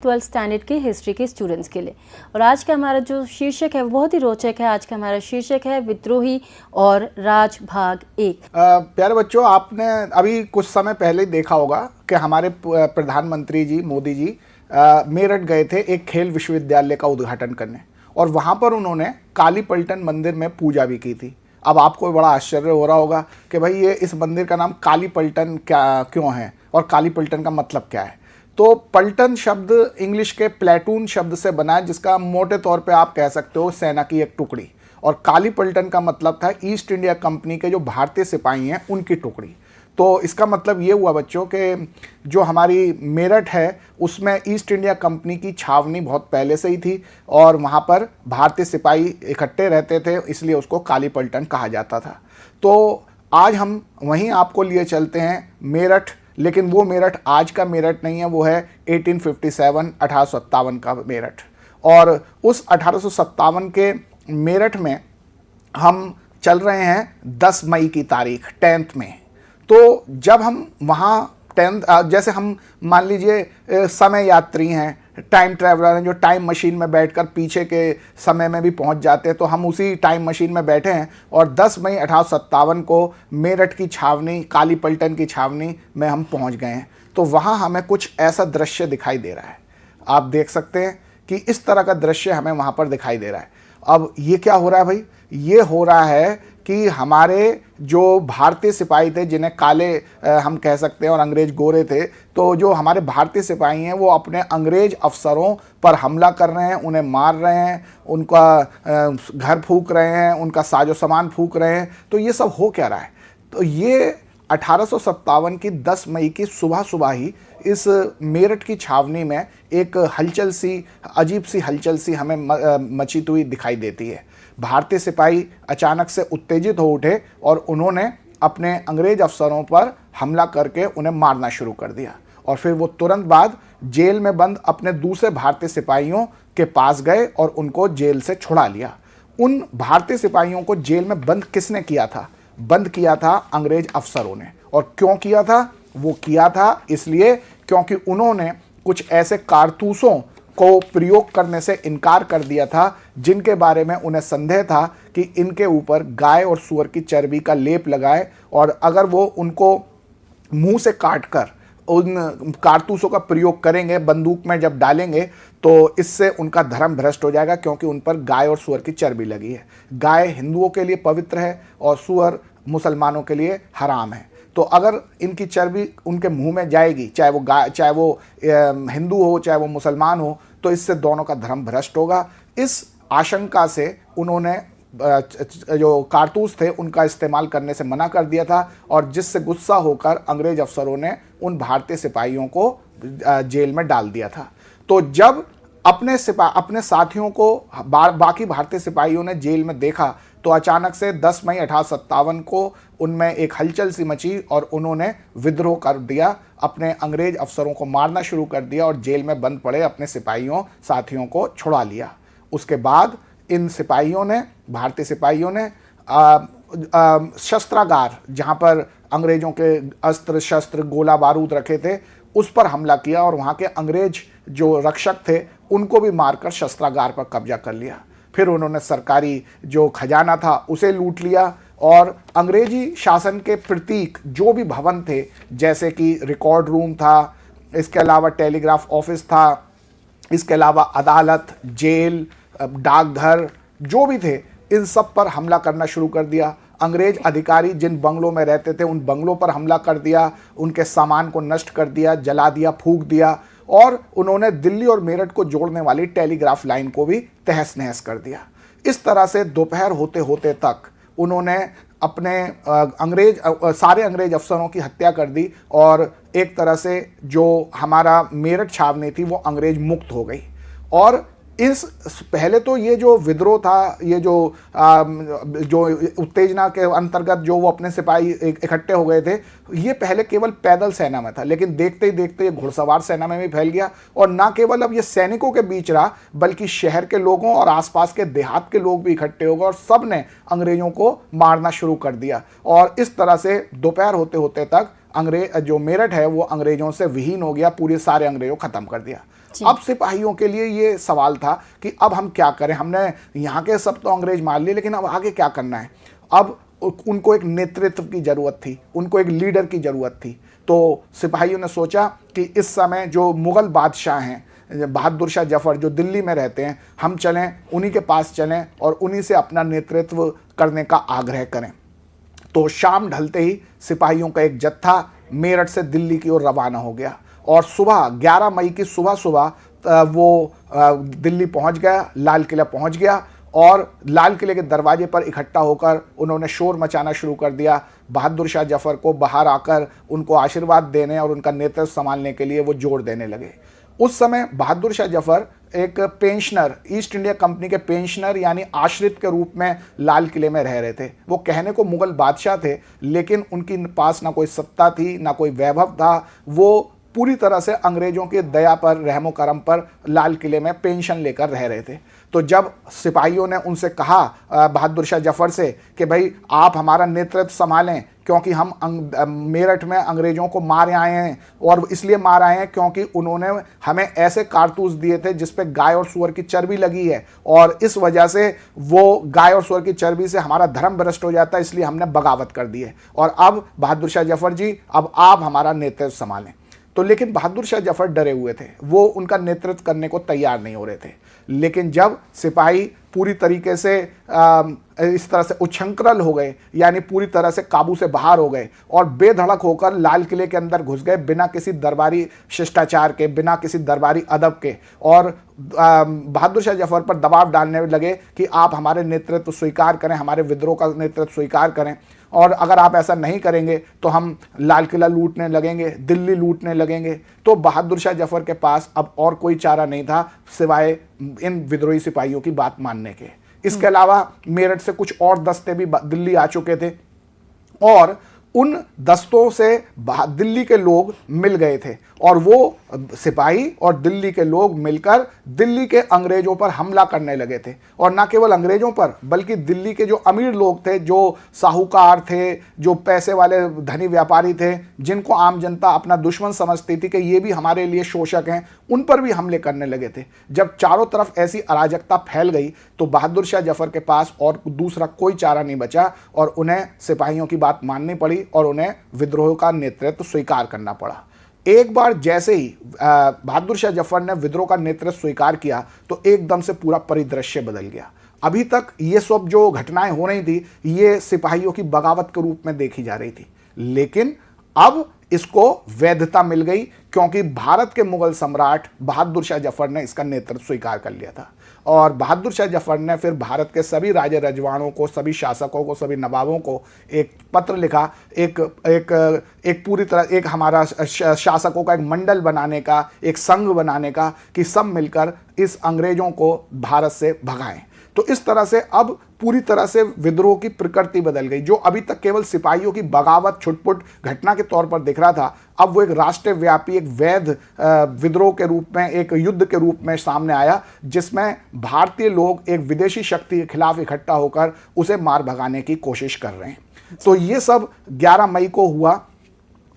12th standard की history के students के लिए। और आज का हमारा जो शीर्षक है वो बहुत ही रोचक है। आज का हमारा शीर्षक है विद्रोही और राज भाग 1। प्यारे बच्चों, आपने अभी कुछ समय पहले देखा होगा कि हमारे प्रधानमंत्री जी मोदी जी मेरठ गए थे एक खेल विश्वविद्यालय का उद्घाटन करने, और वहाँ पर उन्होंने काली पलटन मंदिर में पूजा भी की थी। अब आपको बड़ा आश्चर्य हो रहा होगा कि भाई ये इस मंदिर का नाम काली पलटन क्यों है और काली पलटन का मतलब क्या है। तो पलटन शब्द इंग्लिश के प्लेटून शब्द से बना है, जिसका मोटे तौर पे आप कह सकते हो सेना की एक टुकड़ी, और काली पलटन का मतलब था ईस्ट इंडिया कंपनी के जो भारतीय सिपाही हैं उनकी टुकड़ी। तो इसका मतलब ये हुआ बच्चों कि जो हमारी मेरठ है उसमें ईस्ट इंडिया कंपनी की छावनी बहुत पहले से ही थी, और वहाँ पर भारतीय सिपाही इकट्ठे रहते थे, इसलिए उसको काली पलटन कहा जाता था। तो आज हम वहीं आपको लिए चलते हैं मेरठ, लेकिन वो मेरठ आज का मेरठ नहीं है, वो है 1857 का मेरठ। और उस 1857 के मेरठ में हम चल रहे हैं 10 मई की तारीख 10th में। तो जब हम वहाँ 10th, जैसे हम मान लीजिए समय यात्री हैं, टाइम ट्रैवलर हैं, जो टाइम मशीन में बैठकर पीछे के समय में भी पहुंच जाते हैं, तो हम उसी टाइम मशीन में बैठे हैं और 10 मई 1857 को मेरठ की छावनी, काली पलटन की छावनी में हम पहुंच गए हैं। तो वहाँ हमें कुछ ऐसा दृश्य दिखाई दे रहा है, आप देख सकते हैं कि इस तरह का दृश्य हमें वहाँ पर दिखाई दे रहा है। अब ये क्या हो रहा है भाई? ये हो रहा है कि हमारे जो भारतीय सिपाही थे, जिन्हें काले हम कह सकते हैं और अंग्रेज गोरे थे, तो जो हमारे भारतीय सिपाही हैं वो अपने अंग्रेज अफसरों पर हमला कर रहे हैं, उन्हें मार रहे हैं, उनका घर फूंक रहे हैं, उनका साजो सामान फूंक रहे हैं। तो ये सब हो क्या रहा है? तो ये 1857 की 10 मई की सुबह सुबह ही इस मेरठ की छावनी में एक हलचल सी, अजीब सी हलचल सी हमें मची हुई दिखाई देती है। भारतीय सिपाही अचानक से उत्तेजित हो उठे और उन्होंने अपने अंग्रेज अफसरों पर हमला करके उन्हें मारना शुरू कर दिया, और फिर वो तुरंत बाद जेल में बंद अपने दूसरे भारतीय सिपाहियों के पास गए और उनको जेल से छुड़ा लिया। उन भारतीय सिपाहियों को जेल में बंद किसने किया था? बंद किया था अंग्रेज अफसरों ने। और क्यों किया था? वो किया था इसलिए क्योंकि उन्होंने कुछ ऐसे कारतूसों को प्रयोग करने से इनकार कर दिया था जिनके बारे में उन्हें संदेह था कि इनके ऊपर गाय और सूअर की चर्बी का लेप लगाए, और अगर वो उनको मुंह से काटकर उन कारतूसों का प्रयोग करेंगे, बंदूक में जब डालेंगे, तो इससे उनका धर्म भ्रष्ट हो जाएगा, क्योंकि उन पर गाय और सूअर की चर्बी लगी है। गाय हिंदुओं के लिए पवित्र है और सूअर मुसलमानों के लिए हराम है। तो अगर इनकी चर्बी उनके मुंह में जाएगी, चाहे वो गाय, चाहे वो हिंदू हो, चाहे वो मुसलमान हो, तो इससे दोनों का धर्म भ्रष्ट होगा। इस आशंका से उन्होंने जो कारतूस थे उनका इस्तेमाल करने से मना कर दिया था, और जिससे गुस्सा होकर अंग्रेज अफसरों ने उन भारतीय सिपाहियों को जेल में डाल दिया था। तो जब अपने साथियों को बाकी भारतीय सिपाहियों ने जेल में देखा, तो अचानक से 10 मई 1857 को उनमें एक हलचल सी मची और उन्होंने विद्रोह कर दिया, अपने अंग्रेज अफसरों को मारना शुरू कर दिया और जेल में बंद पड़े अपने सिपाहियों साथियों को छुड़ा लिया। उसके बाद इन सिपाहियों ने, भारतीय सिपाहियों ने शस्त्रागार, जहाँ पर अंग्रेजों के अस्त्र शस्त्र गोला बारूद रखे थे, उस पर हमला किया और वहाँ के अंग्रेज जो रक्षक थे उनको भी मारकर शस्त्रागार पर कब्जा कर लिया। फिर उन्होंने सरकारी जो खजाना था उसे लूट लिया, और अंग्रेजी शासन के प्रतीक जो भी भवन थे, जैसे कि रिकॉर्ड रूम था, इसके अलावा टेलीग्राफ ऑफिस था, इसके अलावा अदालत, जेल, डाकघर जो भी थे, इन सब पर हमला करना शुरू कर दिया। अंग्रेज अधिकारी जिन बंगलों में रहते थे उन बंगलों पर हमला कर दिया, उनके सामान को नष्ट कर दिया, जला दिया, फूंक दिया, और उन्होंने दिल्ली और मेरठ को जोड़ने वाली टेलीग्राफ लाइन को भी तहस नहस कर दिया। इस तरह से दोपहर होते होते तक उन्होंने अपने सारे अंग्रेज अफसरों की हत्या कर दी, और एक तरह से जो हमारा मेरठ छावनी थी वो अंग्रेज मुक्त हो गई। और इस पहले तो ये जो विद्रोह था, ये जो उत्तेजना के अंतर्गत जो वो अपने सिपाही इकट्ठे हो गए थे, ये पहले केवल पैदल सेना में था, लेकिन देखते ही देखते ये घुड़सवार सेना में भी फैल गया। और ना केवल अब ये सैनिकों के बीच रहा, बल्कि शहर के लोगों और आसपास के देहात के लोग भी इकट्ठे हो गए और सब ने अंग्रेजों को मारना शुरू कर दिया। और इस तरह से दोपहर होते होते तक अंग्रेज जो मेरठ है वो अंग्रेजों से विहीन हो गया, पूरे सारे अंग्रेजों खत्म कर दिया। अब सिपाहियों के लिए ये सवाल था कि अब हम क्या करें, हमने यहाँ के सब तो अंग्रेज मार लिए, लेकिन अब आगे क्या करना है। अब उनको एक नेतृत्व की जरूरत थी, उनको एक लीडर की जरूरत थी। तो सिपाहियों ने सोचा कि इस समय जो मुगल बादशाह हैं, बहादुर शाह जफर जो दिल्ली में रहते हैं, हम चलें, उन्हीं के पास चलें और उन्हीं से अपना नेतृत्व करने का आग्रह करें। तो शाम ढलते ही सिपाहियों का एक जत्था मेरठ से दिल्ली की ओर रवाना हो गया और सुबह 11 मई की सुबह सुबह वो दिल्ली पहुंच गया, लाल किला पहुंच गया और लाल किले के दरवाजे पर इकट्ठा होकर उन्होंने शोर मचाना शुरू कर दिया। बहादुर शाह जफर को बाहर आकर उनको आशीर्वाद देने और उनका नेतृत्व संभालने के लिए वो जोर देने लगे। उस समय बहादुर शाह जफर एक पेंशनर, ईस्ट इंडिया कंपनी के पेंशनर यानी आश्रित के रूप में लाल किले में रह रहे थे। वो कहने को मुगल बादशाह थे, लेकिन उनके पास ना कोई सत्ता थी, ना कोई वैभव था। वो पूरी तरह से अंग्रेजों की दया पर, रहमो करम पर लाल किले में पेंशन लेकर रह रहे थे। तो जब सिपाहियों ने उनसे कहा बहादुर शाह जफर से कि भाई आप हमारा नेतृत्व संभालें, क्योंकि हम मेरठ में अंग्रेजों को मार आए हैं, और इसलिए मार आए हैं क्योंकि उन्होंने हमें ऐसे कारतूस दिए थे जिस पे गाय और सूअर की चर्बी लगी है, और इस वजह से वो गाय और सूअर की चर्बी से हमारा धर्म भ्रष्ट हो जाता है, इसलिए हमने बगावत कर दी है। और अब बहादुर शाह जफर जी, अब आप हमारा नेतृत्व संभालें। तो लेकिन बहादुर शाह जफर डरे हुए थे, वो उनका नेतृत्व करने को तैयार नहीं हो रहे थे। लेकिन जब सिपाही पूरी तरीके से इस तरह से उच्छृंखल हो गए, यानी पूरी तरह से काबू से बाहर हो गए और बेधड़क होकर लाल किले के अंदर घुस गए, बिना किसी दरबारी शिष्टाचार के, बिना किसी दरबारी अदब के, और बहादुर शाह जफर पर दबाव डालने लगे कि आप हमारे नेतृत्व स्वीकार करें, हमारे विद्रोह का नेतृत्व स्वीकार करें, और अगर आप ऐसा नहीं करेंगे तो हम लाल किला लूटने लगेंगे, दिल्ली लूटने लगेंगे। तो बहादुर शाह जफर के पास अब और कोई चारा नहीं था सिवाय इन विद्रोही सिपाहियों की बात मानने के। इसके अलावा मेरठ से कुछ और दस्ते भी दिल्ली आ चुके थे, और उन दस्तों से दिल्ली के लोग मिल गए थे, और वो सिपाही और दिल्ली के लोग मिलकर दिल्ली के अंग्रेजों पर हमला करने लगे थे। और ना केवल अंग्रेजों पर, बल्कि दिल्ली के जो अमीर लोग थे, जो साहूकार थे, जो पैसे वाले धनी व्यापारी थे, जिनको आम जनता अपना दुश्मन समझती थी कि ये भी हमारे लिए शोषक हैं, उन पर भी हमले करने लगे थे। जब चारों तरफ ऐसी अराजकता फैल गई तो बहादुर शाह जफर के पास और दूसरा कोई चारा नहीं बचा, और उन्हें सिपाहियों की बात माननी पड़ी और उन्हें विद्रोह का नेतृत्व स्वीकार करना पड़ा। एक बार जैसे ही बहादुर शाह जफर ने विद्रोह का नेतृत्व स्वीकार किया तो एकदम से पूरा परिदृश्य बदल गया। अभी तक ये सब जो घटनाएं हो रही थी, ये सिपाहियों की बगावत के रूप में देखी जा रही थी, लेकिन अब इसको वैधता मिल गई, क्योंकि भारत के मुगल सम्राट बहादुर शाह जफर ने इसका नेतृत्व स्वीकार कर लिया था। और बहादुर शाह जफर ने फिर भारत के सभी राजे रजवाड़ों को, सभी शासकों को, सभी नवाबों को एक पत्र लिखा, एक पूरी तरह एक हमारा शासकों का एक मंडल बनाने का, एक संघ बनाने का, कि सब मिलकर इस अंग्रेजों को भारत से भगाएं। तो इस तरह से अब पूरी तरह से विद्रोह की प्रकृति बदल गई। जो अभी तक केवल सिपाहियों की बगावत, छुटपुट घटना के तौर पर दिख रहा था, अब वो एक राष्ट्रव्यापी, एक वैध विद्रोह के रूप में, एक युद्ध के रूप में सामने आया, जिसमें भारतीय लोग एक विदेशी शक्ति के खिलाफ इकट्ठा होकर उसे मार भगाने की कोशिश कर रहे हैं। तो ये सब 11 मई को हुआ,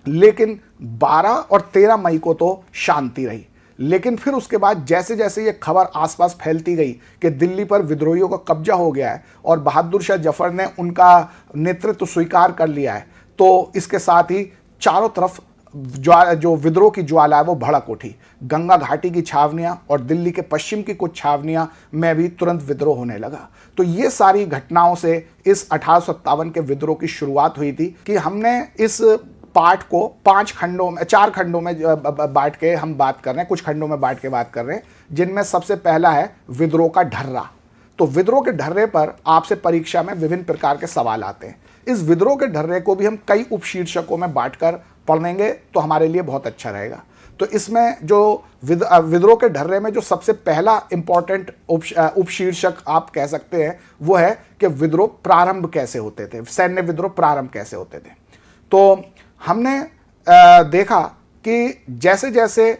लेकिन 12 और 13 मई को तो शांति रही। लेकिन फिर उसके बाद जैसे जैसे ये खबर आसपास फैलती गई कि दिल्ली पर विद्रोहियों का कब्जा हो गया है और बहादुर शाह जफर ने उनका नेतृत्व स्वीकार कर लिया है, तो इसके साथ ही चारों तरफ जो विद्रोह की ज्वाला है वो भड़क उठी। गंगा घाटी की छावनियां और दिल्ली के पश्चिम की कुछ छावनियां में भी तुरंत विद्रोह होने लगा। तो ये सारी घटनाओं से इस 1857 के विद्रोह की शुरुआत हुई थी। कि हमने इस पाठ को 4 खंडों में बांट के हम बात कर रहे हैं, कुछ खंडों में बांट के बात कर रहे हैं, जिनमें सबसे पहला है विद्रोह का ढर्रा। तो विद्रोह के ढर्रे पर आपसे परीक्षा में विभिन्न प्रकार के सवाल आते हैं। इस विद्रोह के ढर्रे को भी हम कई उपशीर्षकों में बांटकर पढ़ेंगे तो हमारे लिए बहुत अच्छा रहेगा। तो इसमें जो विद्रोह के ढर्रे में जो सबसे पहला इंपॉर्टेंट उपशीर्षक आप कह सकते हैं, वो है कि विद्रोह प्रारंभ कैसे होते थे, सैन्य विद्रोह प्रारंभ कैसे होते थे। तो हमने देखा कि जैसे जैसे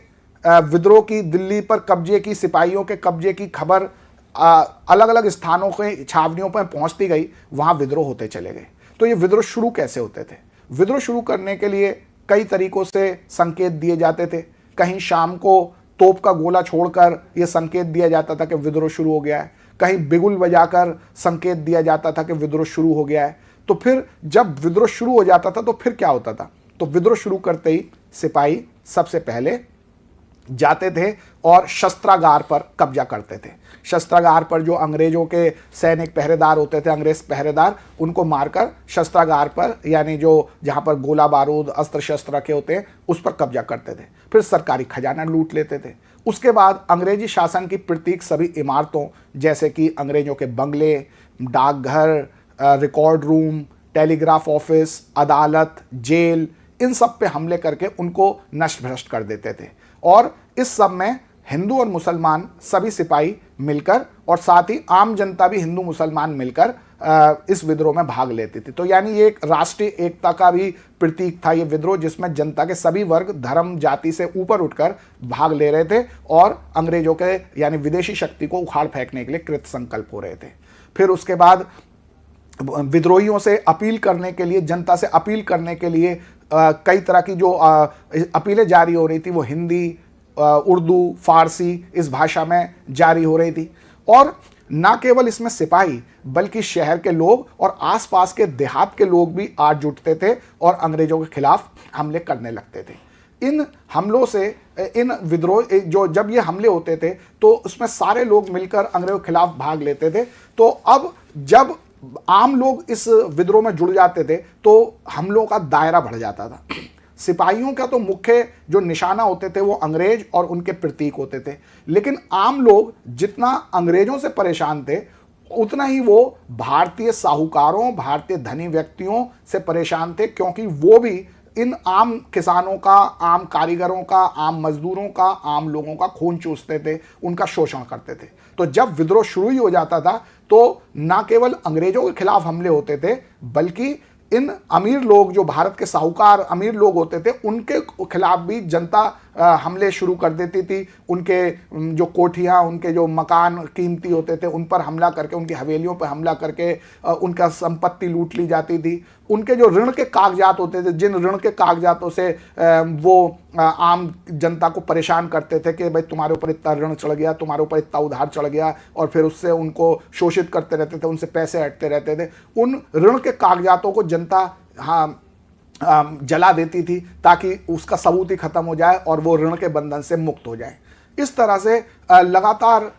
विद्रोह की, दिल्ली पर कब्जे की, सिपाहियों के कब्जे की खबर अलग अलग स्थानों के छावनियों पर पहुंचती गई, वहां विद्रोह होते चले गए। तो ये विद्रोह शुरू कैसे होते थे? विद्रोह शुरू करने के लिए कई तरीकों से संकेत दिए जाते थे। कहीं शाम को तोप का गोला छोड़कर यह संकेत दिया जाता था कि विद्रोह शुरू हो गया है, कहीं बिगुल बजाकर संकेत दिया जाता था कि विद्रोह शुरू हो गया है। तो फिर जब विद्रोह शुरू हो जाता था तो फिर क्या होता था? तो विद्रोह शुरू करते ही सिपाही सबसे पहले जाते थे और शस्त्रागार पर कब्जा करते थे। शस्त्रागार पर जो अंग्रेजों के सैनिक पहरेदार होते थे, अंग्रेज पहरेदार, उनको मारकर शस्त्रागार पर, यानी जो जहां पर गोला बारूद अस्त्र शस्त्र रखे होते हैं, उस पर कब्जा करते थे। फिर सरकारी खजाना लूट लेते थे। उसके बाद अंग्रेजी शासन की प्रतीक सभी इमारतों, जैसे कि अंग्रेजों के बंगले, डाकघर, रिकॉर्ड रूम, टेलीग्राफ ऑफिस, अदालत, जेल, इन सब पे हमले करके उनको नष्ट भ्रष्ट कर देते थे। और इस सब में हिंदू और मुसलमान सभी सिपाही मिलकर, और साथ ही आम जनता भी हिंदू मुसलमान मिलकर इस विद्रोह में भाग लेती थी। तो यानी ये एक राष्ट्रीय एकता का भी प्रतीक था ये विद्रोह, जिसमें जनता के सभी वर्ग धर्म जाति से ऊपर उठकर भाग ले रहे थे और अंग्रेजों के यानी विदेशी शक्ति को उखाड़ फेंकने के लिए कृत संकल्प हो रहे थे। फिर उसके बाद विद्रोहियों से अपील करने के लिए, जनता से अपील करने के लिए कई तरह की जो अपीलें जारी हो रही थी, वो हिंदी, उर्दू, फारसी, इस भाषा में जारी हो रही थी। और ना केवल इसमें सिपाही बल्कि शहर के लोग और आसपास के देहात के लोग भी आ जुटते थे और अंग्रेजों के खिलाफ हमले करने लगते थे। इन हमलों से, इन विद्रोह जो जब ये हमले होते थे तो उसमें सारे लोग मिलकर अंग्रेजों के खिलाफ भाग लेते थे। तो अब जब आम लोग इस विद्रोह में जुड़ जाते थे तो हमलों का दायरा बढ़ जाता था। सिपाहियों का तो मुख्य जो निशाना होते थे वो अंग्रेज और उनके प्रतीक होते थे, लेकिन आम लोग जितना अंग्रेजों से परेशान थे उतना ही वो भारतीय साहूकारों, भारतीय धनी व्यक्तियों से परेशान थे, क्योंकि वो भी इन आम किसानों का, आम कारीगरों का, आम मजदूरों का, आम लोगों का खून चूसते थे, उनका शोषण करते थे। तो जब विद्रोह शुरू ही हो जाता था तो ना केवल अंग्रेजों के खिलाफ हमले होते थे, बल्कि इन अमीर लोग, जो भारत के साहूकार अमीर लोग होते थे, उनके खिलाफ भी जनता हमले शुरू कर देती थी। उनके जो कोठियाँ, उनके जो मकान कीमती होते थे, उन पर हमला करके, उनकी हवेलियों पर हमला करके उनका संपत्ति लूट ली जाती थी। उनके जो ऋण के कागजात होते थे, जिन ऋण के कागजातों से वो आम जनता को परेशान करते थे कि भाई तुम्हारे ऊपर इतना ऋण चढ़ गया, तुम्हारे ऊपर इतना उधार चढ़ गया, और फिर उससे उनको शोषित करते रहते थे, उनसे पैसे हटते रहते थे। उन ऋण के कागजातों को जनता जला देती थी ताकि उसका सबूत ही खत्म हो जाए और वो ऋण के बंधन से मुक्त हो जाए। इस तरह से लगातार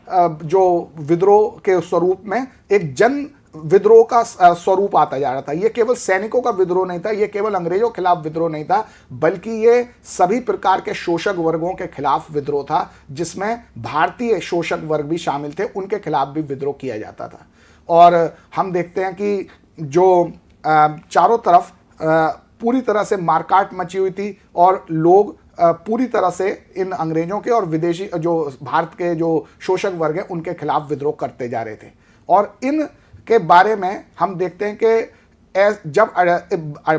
जो विद्रोह के स्वरूप में एक जन विद्रोह का स्वरूप आता जा रहा था। ये केवल सैनिकों का विद्रोह नहीं था, ये केवल अंग्रेजों के खिलाफ विद्रोह नहीं था, बल्कि ये सभी प्रकार के शोषक वर्गों के खिलाफ विद्रोह था, जिसमें भारतीय शोषक वर्ग भी शामिल थे, उनके खिलाफ भी विद्रोह किया जाता था। और हम देखते हैं कि जो चारों तरफ पूरी तरह से मारकाट मची हुई थी और लोग पूरी तरह से इन अंग्रेजों के और विदेशी जो भारत के जो शोषक वर्ग हैं उनके खिलाफ विद्रोह करते जा रहे थे। और इन के बारे में हम देखते हैं कि जब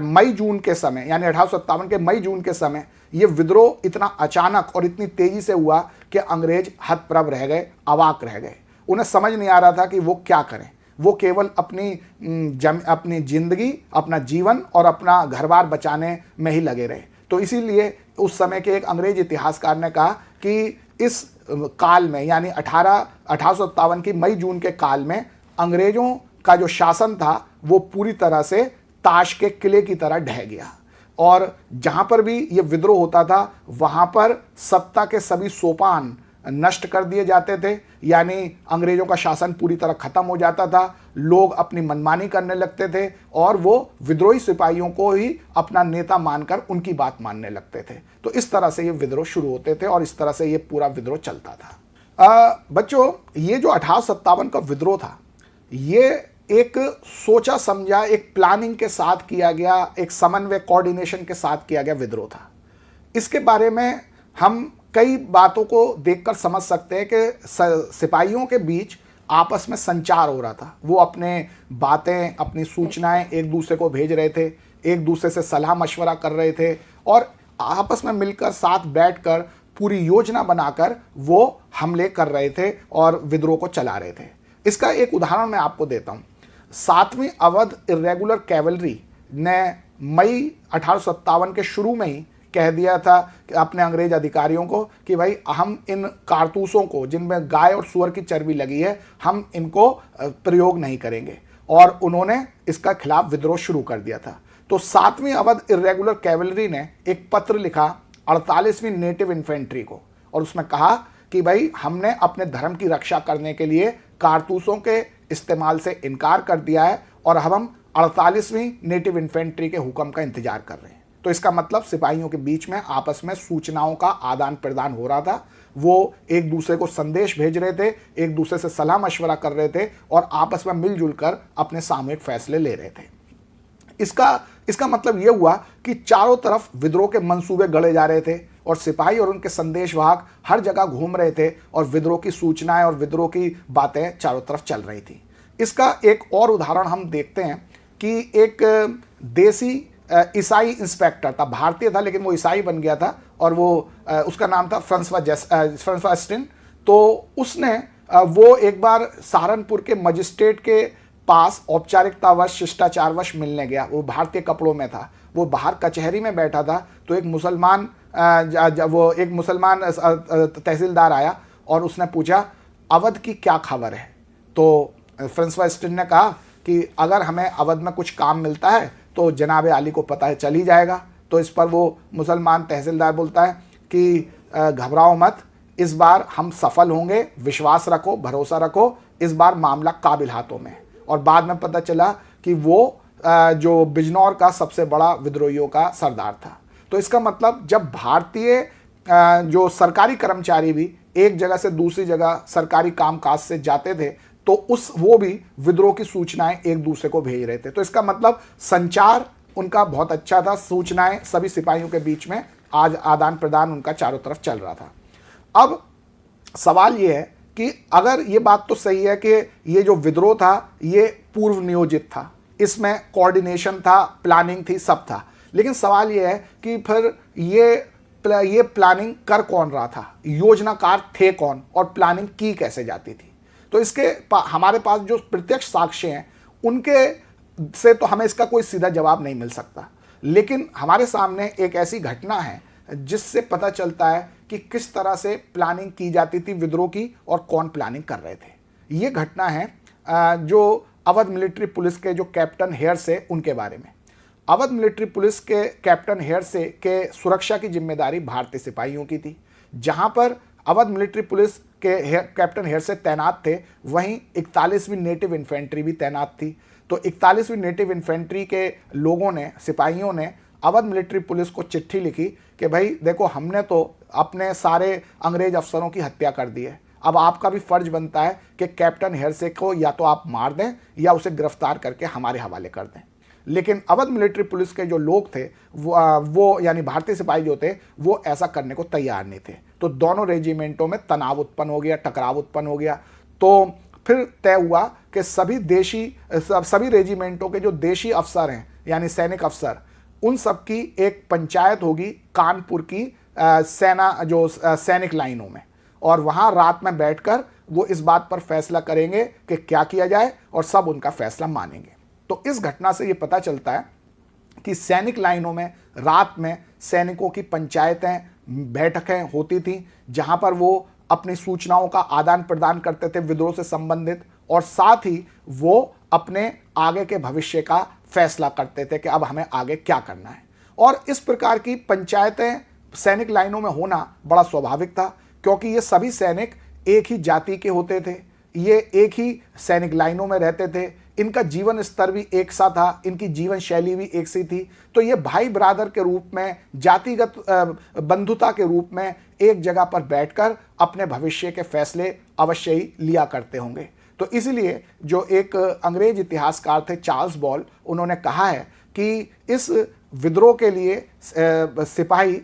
मई जून के समय, यानी 1857 के मई जून के समय ये विद्रोह इतना अचानक और इतनी तेजी से हुआ कि अंग्रेज हतप्रभ रह गए, अवाक रह गए। उन्हें समझ नहीं आ रहा था कि वो क्या करें। वो केवल अपनी जिंदगी, अपना जीवन और अपना घर-बार बचाने में ही लगे रहे। तो इसीलिए उस समय के एक अंग्रेज इतिहासकार ने कहा कि इस काल में, यानी 1857 की मई जून के काल में अंग्रेजों का जो शासन था वो पूरी तरह से ताश के किले की तरह ढह गया। और जहाँ पर भी ये विद्रोह होता था वहाँ पर सत्ता के सभी सोपान नष्ट कर दिए जाते थे, यानी अंग्रेजों का शासन पूरी तरह खत्म हो जाता था। लोग अपनी मनमानी करने लगते थे और वो विद्रोही सिपाहियों को ही अपना नेता मानकर उनकी बात मानने लगते थे। तो इस तरह से ये विद्रोह शुरू होते थे और इस तरह से ये पूरा विद्रोह चलता था। बच्चों, ये जो 1857 का विद्रोह था, ये एक सोचा समझा, एक प्लानिंग के साथ किया गया, एक समन्वय, कोऑर्डिनेशन के साथ किया गया विद्रोह था। इसके बारे में हम कई बातों को देखकर समझ सकते हैं कि सिपाहियों के बीच आपस में संचार हो रहा था। वो अपने बातें, अपनी सूचनाएं एक दूसरे को भेज रहे थे, एक दूसरे से सलाह मशवरा कर रहे थे और आपस में मिलकर साथ बैठकर पूरी योजना बनाकर वो हमले कर रहे थे और विद्रोह को चला रहे थे। इसका एक उदाहरण मैं आपको देता हूँ। 7वीं अवध इरेगुलर कैवलरी ने मई 1857 के शुरू में ही कह दिया था कि अपने अंग्रेज अधिकारियों को कि भाई हम इन कारतूसों को जिनमें गाय और सूअर की चर्बी लगी है हम इनको प्रयोग नहीं करेंगे, और उन्होंने इसका खिलाफ विद्रोह शुरू कर दिया था। तो 7वीं अवध इर्रेगुलर कैवलरी ने एक पत्र लिखा 48वीं नेटिव इन्फेंट्री को, और उसमें कहा कि भाई हमने अपने धर्म की रक्षा करने के लिए कारतूसों के इस्तेमाल से इनकार कर दिया है और अब हम 48वीं नेटिव इन्फेंट्री के हुक्म का इंतजार कर रहे हैं। तो इसका मतलब सिपाहियों के बीच में आपस में सूचनाओं का आदान प्रदान हो रहा था, वो एक दूसरे को संदेश भेज रहे थे, एक दूसरे से सलाह मशवरा कर रहे थे और आपस में मिलजुल कर अपने सामूहिक फैसले ले रहे थे। इसका मतलब यह हुआ कि चारों तरफ विद्रोह के मंसूबे गढ़े जा रहे थे और सिपाही और उनके संदेशवाहक हर जगह घूम रहे थे और विद्रोह की सूचनाएं और विद्रोह की बातें चारों तरफ चल रही थी। इसका एक और उदाहरण हम देखते हैं कि एक देसी ईसाई इंस्पेक्टर था, भारतीय था लेकिन वो ईसाई बन गया था, और वो उसका नाम था फ्रांसवा एस्टिन। तो उसने वो एक बार सहारनपुर के मजिस्ट्रेट के पास औपचारिकतावश शिष्टाचारवश मिलने गया। वो भारतीय कपड़ों में था, वो बाहर कचहरी में बैठा था, तो एक मुसलमान तहसीलदार आया और उसने पूछा अवध की क्या खबर है। तो फ्रांसवा एस्टिन ने कहा कि अगर हमें अवध में कुछ काम मिलता है तो जनाब आली को पता है चल ही जाएगा। तो इस पर वो मुसलमान तहसीलदार बोलता है कि घबराओ मत, इस बार हम सफल होंगे, विश्वास रखो, भरोसा रखो, इस बार मामला काबिल हाथों में। और बाद में पता चला कि वो जो बिजनौर का सबसे बड़ा विद्रोहियों का सरदार था। तो इसका मतलब जब भारतीय जो सरकारी कर्मचारी भी एक जगह से दूसरी जगह सरकारी कामकाज से जाते थे तो वो भी विद्रोह की सूचनाएं एक दूसरे को भेज रहे थे। तो इसका मतलब संचार उनका बहुत अच्छा था, सूचनाएं सभी सिपाहियों के बीच में आज आदान प्रदान उनका चारों तरफ चल रहा था। अब सवाल ये है कि अगर ये बात तो सही है कि ये जो विद्रोह था ये पूर्व नियोजित था, इसमें कोऑर्डिनेशन था, प्लानिंग थी, सब था, लेकिन सवाल ये है कि फिर ये प्लानिंग कर कौन रहा था, योजनाकार थे कौन और प्लानिंग की कैसे जाती थी। तो इसके हमारे पास जो प्रत्यक्ष साक्ष्य हैं उनके से तो हमें इसका कोई सीधा जवाब नहीं मिल सकता, लेकिन हमारे सामने एक ऐसी घटना है जिससे पता चलता है कि किस तरह से प्लानिंग की जाती थी विद्रोह की और कौन प्लानिंग कर रहे थे। ये घटना है जो अवध मिलिट्री पुलिस के जो कैप्टन हेयर से उनके बारे में। अवध मिलिट्री पुलिस के कैप्टन हेयर से के सुरक्षा की जिम्मेदारी भारतीय सिपाहियों की थी। जहां पर अवध मिलिट्री पुलिस के कैप्टन हेयर से तैनात थे वहीं 41वीं नेटिव इन्फेंट्री भी तैनात थी। तो 41वीं नेटिव इन्फेंट्री के लोगों ने, सिपाहियों ने अवध मिलिट्री पुलिस को चिट्ठी लिखी कि भाई देखो, हमने तो अपने सारे अंग्रेज अफसरों की हत्या कर दी है, अब आपका भी फर्ज बनता है कि कैप्टन हेरसे को या तो आप मार दें या उसे गिरफ्तार करके हमारे हवाले कर दें। लेकिन अवध मिलिट्री पुलिस के जो लोग थे वो यानी भारतीय सिपाही जो थे वो ऐसा करने को तैयार नहीं थे। तो दोनों रेजिमेंटों में तनाव उत्पन्न हो गया, टकराव उत्पन्न हो गया। तो फिर तय हुआ कि सभी रेजिमेंटों के जो देशी अफसर हैं यानी सैनिक अफसर, उन सब की एक पंचायत होगी कानपुर की सैनिक लाइनों में, और वहाँ रात में बैठकर वो इस बात पर फैसला करेंगे कि क्या किया जाए और सब उनका फैसला मानेंगे। तो इस घटना से ये पता चलता है कि सैनिक लाइनों में रात में सैनिकों की पंचायतें, बैठकें होती थी जहाँ पर वो अपनी सूचनाओं का आदान प्रदान करते थे विद्रोह से संबंधित, और साथ ही वो अपने आगे के भविष्य का फैसला करते थे कि अब हमें आगे क्या करना है। और इस प्रकार की पंचायतें सैनिक लाइनों में होना बड़ा स्वाभाविक था, क्योंकि ये सभी सैनिक एक ही जाति के होते थे, ये एक ही सैनिक लाइनों में रहते थे, इनका जीवन स्तर भी एक सा था, इनकी जीवन शैली भी एक सी थी। तो ये भाई ब्रादर के रूप में, जातिगत बंधुता के रूप में एक जगह पर बैठकर अपने भविष्य के फैसले अवश्य ही लिया करते होंगे। तो इसलिए जो एक अंग्रेज इतिहासकार थे चार्ल्स बॉल, उन्होंने कहा है कि इस विद्रोह के लिए सिपाही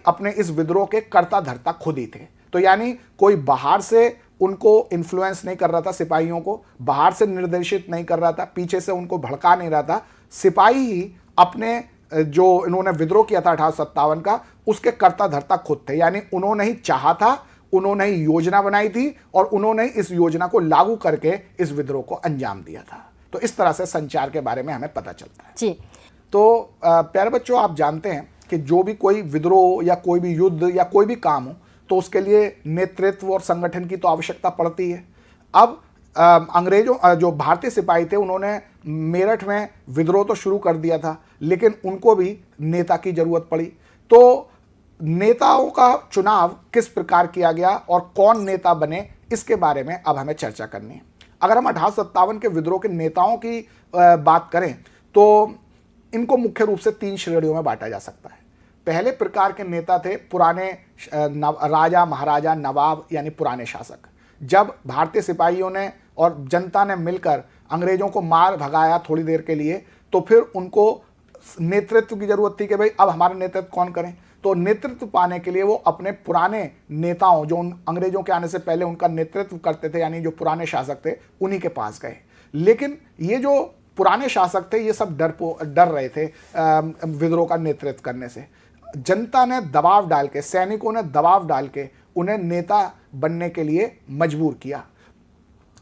अपने इस विद्रोह के कर्ता धर्ता खुद ही थे। तो यानी कोई बाहर से उनको इन्फ्लुएंस नहीं कर रहा था, सिपाहियों को बाहर से निर्देशित नहीं कर रहा था, पीछे से उनको भड़का नहीं रहा था। सिपाही ही अपने जो इन्होंने विद्रोह किया था 1857 का, उसके कर्ता धर्ता खुद थे। यानी उन्होंने ही चाहा था, उन्होंने ही योजना बनाई थी और उन्होंने इस योजना को लागू करके इस विद्रोह को अंजाम दिया था। तो इस तरह से संचार के बारे में हमें पता चलता है। जी, तो प्यारे बच्चों, आप जानते हैं कि जो भी कोई विद्रोह या कोई भी युद्ध या कोई भी काम हो तो उसके लिए नेतृत्व और संगठन की तो आवश्यकता पड़ती है। अब अंग्रेजों जो भारतीय सिपाही थे उन्होंने मेरठ में विद्रोह तो शुरू कर दिया था, लेकिन उनको भी नेता की जरूरत पड़ी। तो नेताओं का चुनाव किस प्रकार किया गया और कौन नेता बने, इसके बारे में अब हमें चर्चा करनी है। अगर हम 1857 के विद्रोह के नेताओं की बात करें तो इनको मुख्य रूप से 3 श्रेणियों में बांटा जा सकता है। पहले प्रकार के नेता थे पुराने राजा महाराजा नवाब यानी पुराने शासक। जब भारतीय सिपाहियों ने और जनता ने मिलकर अंग्रेजों को मार भगाया थोड़ी देर के लिए, तो फिर उनको नेतृत्व की जरूरत थी कि भाई अब हमारा नेतृत्व कौन करें। तो नेतृत्व पाने के लिए वो अपने पुराने नेताओं, जो उन अंग्रेजों के आने से पहले उनका नेतृत्व करते थे यानी जो पुराने शासक थे, उन्हीं के पास गए। लेकिन ये जो पुराने शासक थे ये सब डर रहे थे विद्रोह का नेतृत्व करने से। जनता ने दबाव डाल के, सैनिकों ने दबाव डाल के उन्हें नेता बनने के लिए मजबूर किया।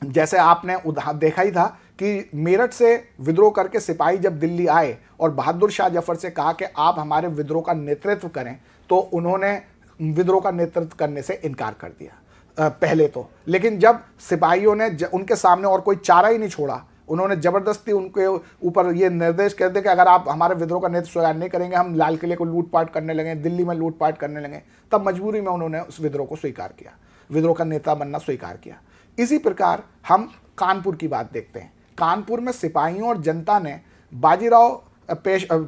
जैसे आपने देखा ही था कि मेरठ से विद्रोह करके सिपाही जब दिल्ली आए और बहादुर शाह जफर से कहा कि आप हमारे विद्रोह का नेतृत्व करें, तो उन्होंने विद्रोह का नेतृत्व करने से इनकार कर दिया पहले तो। लेकिन जब सिपाहियों ने उनके सामने और कोई चारा ही नहीं छोड़ा, उन्होंने जबरदस्ती उनके ऊपर ये निर्देश कर दिया कि अगर आप हमारे विद्रोह का नेतृत्व स्वीकार नहीं करेंगे, हम लाल किले को लूटपाट करने लगे, दिल्ली में लूटपाट करने लगे। तब मजबूरी में उन्होंने उस विद्रोह को स्वीकार किया, विद्रोह का नेता बनना स्वीकार किया। इसी प्रकार हम कानपुर की बात देखते हैं। कानपुर में सिपाहियों और जनता ने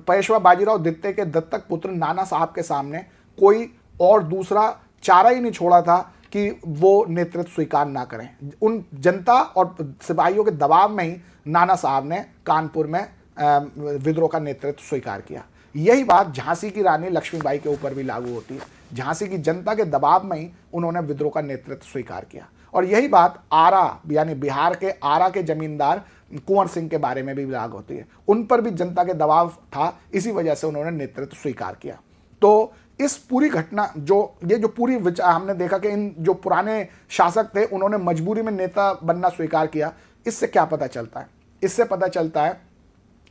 पेशवा बाजीराव द्वितीय के दत्तक पुत्र नाना साहब के सामने कोई और दूसरा चारा ही नहीं छोड़ा था कि वो नेतृत्व स्वीकार ना करें। उन जनता और सिपाहियों के दबाव में ही नाना साहब ने कानपुर में विद्रोह का नेतृत्व स्वीकार किया। यही बात झांसी की रानी लक्ष्मीबाई के ऊपर भी लागू होती है। झांसी की जनता के दबाव में ही उन्होंने विद्रोह का नेतृत्व स्वीकार किया। और यही बात आरा यानी बिहार के आरा के जमींदार कुंवर सिंह के बारे में भी लागू होती है। उन पर भी जनता के दबाव था, इसी वजह से उन्होंने नेतृत्व स्वीकार किया। तो इस पूरी घटना ये जो पूरी हमने देखा कि इन जो पुराने शासक थे उन्होंने मजबूरी में नेता बनना स्वीकार किया। इससे क्या पता चलता है? इससे पता चलता है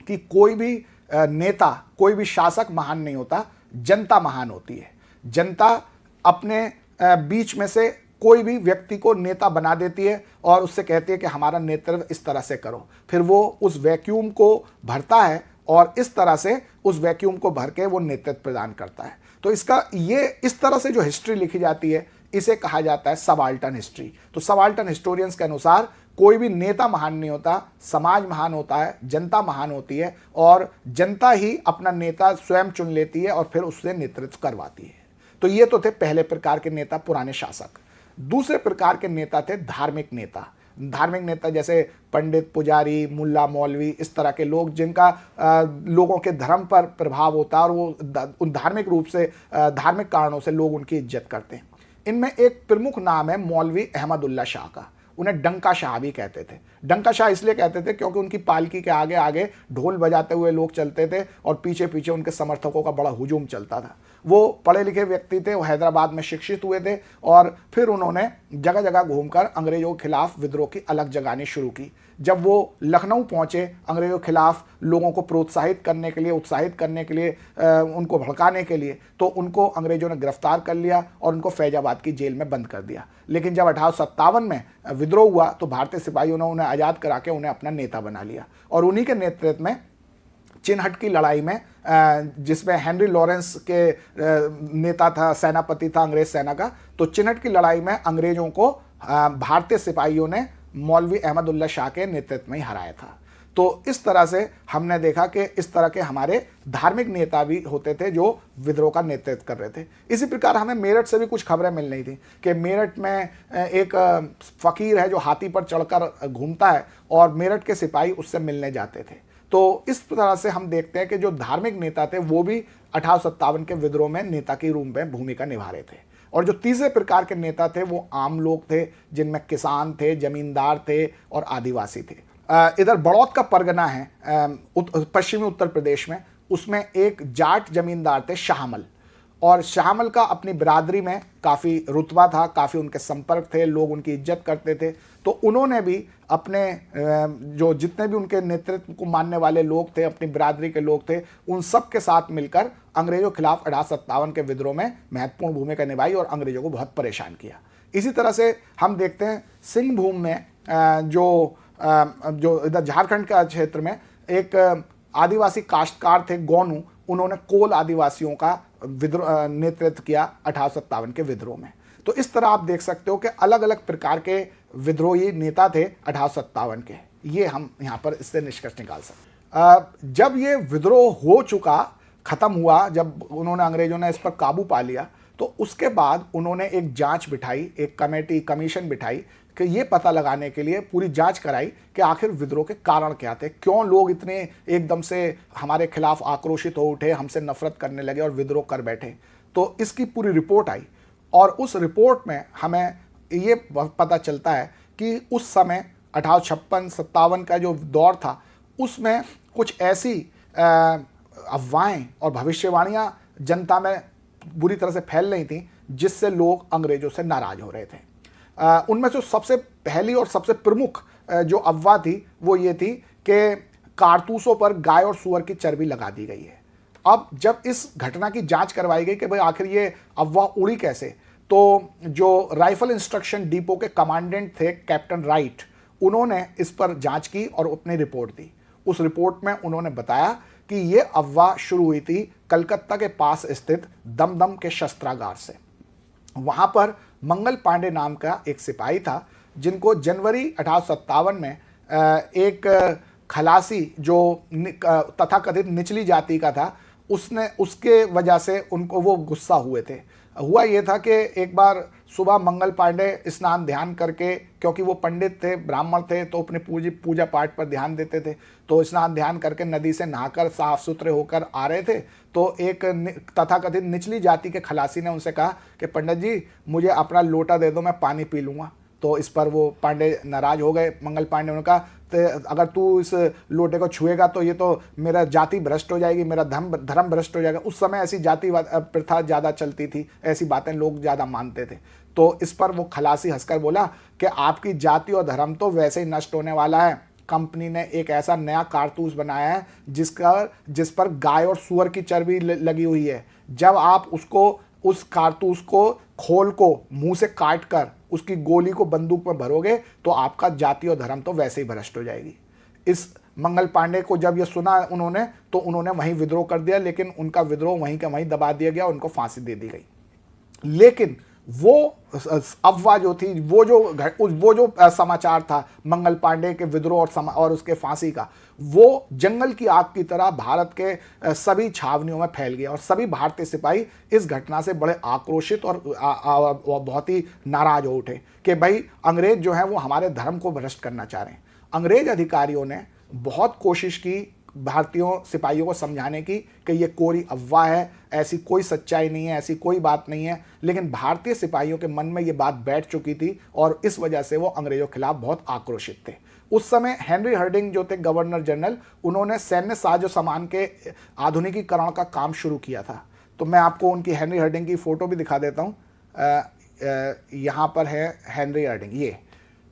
कि कोई भी नेता, कोई भी शासक महान नहीं होता, जनता महान होती है। जनता अपने बीच में से कोई भी व्यक्ति को नेता बना देती है और उससे कहती है कि हमारा नेतृत्व इस तरह से करो। फिर वो उस वैक्यूम को भरता है और इस तरह से उस वैक्यूम को भर के वो नेतृत्व प्रदान करता है। तो इस तरह से जो हिस्ट्री लिखी जाती है, इसे कहा जाता है सबाल्टर्न हिस्ट्री। तो सबाल्टर्न हिस्टोरियंस के अनुसार कोई भी नेता महान नहीं होता, समाज महान होता है, जनता महान होती है और जनता ही अपना नेता स्वयं चुन लेती है और फिर उससे नेतृत्व करवाती है। तो ये तो थे पहले प्रकार के नेता, पुराने शासक। दूसरे प्रकार के नेता थे धार्मिक नेता। धार्मिक नेता जैसे पंडित, पुजारी, मुल्ला, मौलवी, इस तरह के लोग जिनका लोगों के धर्म पर प्रभाव होता है और वो उन धार्मिक रूप से, धार्मिक कारणों से लोग उनकी इज्जत करते हैं। इनमें एक प्रमुख नाम है मौलवी अहमदुल्ला शाह का। उन्हें डंका शाह भी कहते थे। डंका शाह इसलिए कहते थे क्योंकि उनकी पालकी के आगे आगे ढोल बजाते हुए लोग चलते थे और पीछे पीछे उनके समर्थकों का बड़ा हुजूम चलता था। वो पढ़े लिखे व्यक्ति थे, वो हैदराबाद में शिक्षित हुए थे और फिर उन्होंने जगह जगह घूमकर अंग्रेजों के खिलाफ विद्रोह की अलग जगानी शुरू की। जब वो लखनऊ पहुंचे अंग्रेजों के खिलाफ लोगों को प्रोत्साहित करने के लिए, उत्साहित करने के लिए, उनको भड़काने के लिए, तो उनको अंग्रेजों ने गिरफ्तार कर लिया और उनको फैजाबाद की जेल में बंद कर दिया। लेकिन जब 1857 में विद्रोह हुआ तो भारतीय सिपाहियों ने उन्हें आज़ाद करा के उन्हें अपना नेता बना लिया और उन्हीं के नेतृत्व में चिनहट की लड़ाई में, जिसमें हेनरी लॉरेंस के नेता था, सेनापति था अंग्रेज सेना का, तो चिनहट की लड़ाई में अंग्रेजों को भारतीय सिपाहियों ने मौलवी अहमदुल्ला शाह के नेतृत्व में ही हराया था। तो इस तरह से हमने देखा कि इस तरह के हमारे धार्मिक नेता भी होते थे जो विद्रोह का नेतृत्व कर रहे थे। इसी प्रकार हमें मेरठ से भी कुछ खबरें मिल रही थी कि मेरठ में एक फकीर है जो हाथी पर चढ़कर घूमता है और मेरठ के सिपाही उससे मिलने जाते थे। तो इस तरह से हम देखते हैं कि जो धार्मिक नेता थे वो भी 1857 के विद्रोह में नेता के रूप में भूमिका निभा रहे थे। और जो तीसरे प्रकार के नेता थे वो आम लोग थे, जिनमें किसान थे, जमींदार थे और आदिवासी थे। इधर बड़ौद का परगना है पश्चिमी उत्तर प्रदेश में, उसमें एक जाट जमींदार थे शाहमल, और शाहमल का अपनी बिरादरी में काफ़ी रुतबा था, काफ़ी उनके संपर्क थे, लोग उनकी इज्जत करते थे। तो उन्होंने भी अपने जो जितने भी उनके नेतृत्व को मानने वाले लोग थे, अपनी बिरादरी के लोग थे, उन सब के साथ मिलकर अंग्रेजों के खिलाफ 1857 के विद्रोह में महत्वपूर्ण भूमिका निभाई और अंग्रेजों को बहुत परेशान किया। इसी तरह से हम देखते हैं सिंहभूम में जो इधर झारखंड का क्षेत्र में एक आदिवासी काश्तकार थे गोनू, उन्होंने कोल आदिवासियों का विद्रोह नेतृत्व किया 1857 के विद्रोह में। तो इस तरह आप देख सकते हो कि अलग अलग प्रकार के विद्रोही नेता थे 1857 के। ये हम यहाँ पर इससे निष्कर्ष निकाल सकते। जब ये विद्रोह हो चुका, खत्म हुआ, जब उन्होंने अंग्रेजों ने इस पर काबू पा लिया, तो उसके बाद उन्होंने एक जांच बिठाई, एक कमीशन बिठाई कि ये पता लगाने के लिए पूरी जांच कराई कि आखिर विद्रोह के कारण क्या थे, क्यों लोग इतने एकदम से हमारे खिलाफ आक्रोशित हो उठे, हमसे नफरत करने लगे और विद्रोह कर बैठे। तो इसकी पूरी रिपोर्ट आई और उस रिपोर्ट में हमें ये पता चलता है कि उस समय 1856-57 का जो दौर था, उसमें कुछ ऐसी अफवाहें और भविष्यवाणियाँ जनता में बुरी तरह से फैल रही थी, जिससे लोग अंग्रेजों से नाराज हो रहे थे। उनमें से सबसे पहली और सबसे प्रमुख जो अफवाह थी वो ये थी कि कारतूसों पर गाय और सुअर की चर्बी लगा दी गई है। अब जब इस घटना की जांच करवाई गई कि भाई आखिर ये अफवाह उड़ी कैसे, तो जो राइफल इंस्ट्रक्शन डिपो के कमांडेंट थे कैप्टन राइट, उन्होंने इस पर जांच की और अपनी रिपोर्ट दी। उस रिपोर्ट में उन्होंने बताया कि ये अफवाह शुरू हुई थी कलकत्ता के पास स्थित दमदम के शस्त्रागार से। वहाँ पर मंगल पांडे नाम का एक सिपाही था, जिनको जनवरी 1857 में एक खलासी जो तथाकथित निचली जाति का था, उसके वजह से उनको वो गुस्सा हुए थे। हुआ ये था कि एक बार सुबह मंगल पांडे स्नान ध्यान करके, क्योंकि वो पंडित थे, ब्राह्मण थे, तो अपने पूजा पाठ पर ध्यान देते थे, तो स्नान ध्यान करके नदी से नहाकर साफ सुथरे होकर आ रहे थे। तो एक तथाकथित निचली जाति के खलासी ने उनसे कहा कि पंडित जी, मुझे अपना लोटा दे दो, मैं पानी पी लूँगा। तो इस पर वो पांडे नाराज हो गए। मंगल पांडे ने कहा, तो अगर तू इस लोटे को छुएगा तो ये तो मेरा जाति भ्रष्ट हो जाएगी, मेरा धर्म भ्रष्ट हो जाएगा। उस समय ऐसी जाति प्रथा ज़्यादा चलती थी, ऐसी बातें लोग ज़्यादा मानते थे। तो इस पर वो खलासी हंसकर बोला कि आपकी जाति और धर्म तो वैसे ही नष्ट होने वाला है। कंपनी ने एक ऐसा नया कारतूस बनाया है जिस पर गाय और सुअर की चर्बी लगी हुई है। जब आप उस कारतूस को खोल को मुंह से काट कर उसकी गोली को बंदूक में भरोगे तो आपका जाति और धर्म तो वैसे ही भ्रष्ट हो जाएगी। इस मंगल पांडे को जब ये सुना उन्होंने, तो उन्होंने वहीं विद्रोह कर दिया, लेकिन उनका विद्रोह वहीं का वहीं दबा दिया गया, उनको फांसी दे दी गई। लेकिन वो अफवाह जो थी, वो जो समाचार था मंगल पांडे के विद्रोह और उसके फांसी का, वो जंगल की आग की तरह भारत के सभी छावनियों में फैल गया और सभी भारतीय सिपाही इस घटना से बड़े आक्रोशित और बहुत ही नाराज हो उठे कि भाई अंग्रेज जो है वो हमारे धर्म को भ्रष्ट करना चाह रहे हैं। अंग्रेज अधिकारियों ने बहुत कोशिश की भारतीयों सिपाहियों को समझाने की कि ये कोरी अफवाह है, ऐसी कोई सच्चाई नहीं है, ऐसी कोई बात नहीं है, लेकिन भारतीय सिपाहियों के मन में ये बात बैठ चुकी थी और इस वजह से वो अंग्रेजों के खिलाफ बहुत आक्रोशित थे। उस समय हेनरी हर्डिंग जो थे गवर्नर जनरल, उन्होंने सैन्य साजो सामान के आधुनिकीकरण का काम शुरू किया था। तो मैं आपको उनकी हेनरी हर्डिंग की फ़ोटो भी दिखा देता हूँ। यहाँ पर है हेनरी हर्डिंग। ये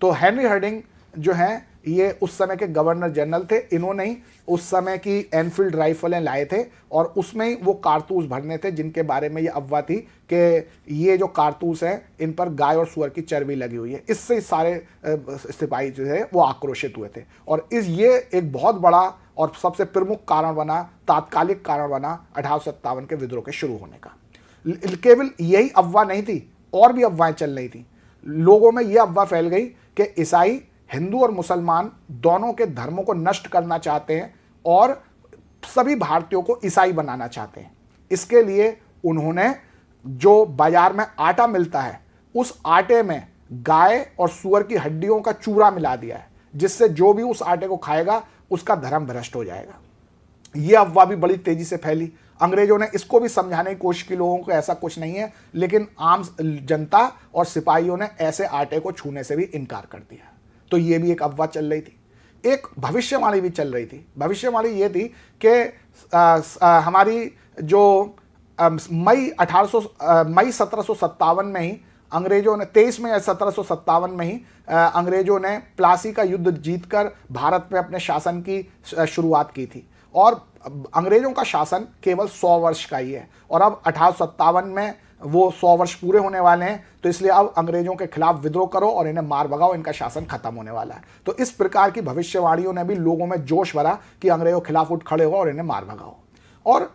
तो हेनरी हर्डिंग जो हैं ये उस समय के गवर्नर जनरल थे। इन्होंने ही उस समय की एनफील्ड राइफलें लाए थे और उसमें ही वो कारतूस भरने थे जिनके बारे में ये अफवाह थी कि ये जो कारतूस हैं इन पर गाय और सुअर की चर्बी लगी हुई है। इससे सारे सिपाही जो है वो आक्रोशित हुए थे और ये एक बहुत बड़ा और सबसे प्रमुख कारण बना, तात्कालिक कारण बना 1857 के विद्रोह के शुरू होने का। केवल यही अफवाह नहीं थी, और भी अफवाहें चल रही थी। लोगों में ये अफवाह फैल गई कि ईसाई, हिंदू और मुसलमान दोनों के धर्मों को नष्ट करना चाहते हैं और सभी भारतीयों को ईसाई बनाना चाहते हैं। इसके लिए उन्होंने जो बाजार में आटा मिलता है उस आटे में गाय और सुअर की हड्डियों का चूरा मिला दिया है, जिससे जो भी उस आटे को खाएगा उसका धर्म भ्रष्ट हो जाएगा। यह अफवाह भी बड़ी तेजी से फैली। अंग्रेजों ने इसको भी समझाने की कोशिश की लोगों को ऐसा कुछ नहीं है, लेकिन आम जनता और सिपाहियों ने ऐसे आटे को छूने से भी इनकार कर दिया। तो ये भी एक अफवाह चल रही थी। एक भविष्यवाणी भी चल रही थी। भविष्यवाणी ये थी कि हमारी जो मई 1757 में ही अंग्रेजों ने 23 मई 1757 में ही अंग्रेजों ने प्लासी का युद्ध जीतकर भारत में अपने शासन की शुरुआत की थी। और अंग्रेजों का शासन केवल 100 वर्ष का ही है और अब 1857 में वो 100 वर्ष पूरे होने वाले हैं। तो इसलिए अब अंग्रेजों के खिलाफ विद्रोह करो और इन्हें मार भगाओ, इनका शासन खत्म होने वाला है। तो इस प्रकार की भविष्यवाणियों ने भी लोगों में जोश भरा कि अंग्रेजों के खिलाफ उठ खड़े हो और इन्हें मार भगाओ। और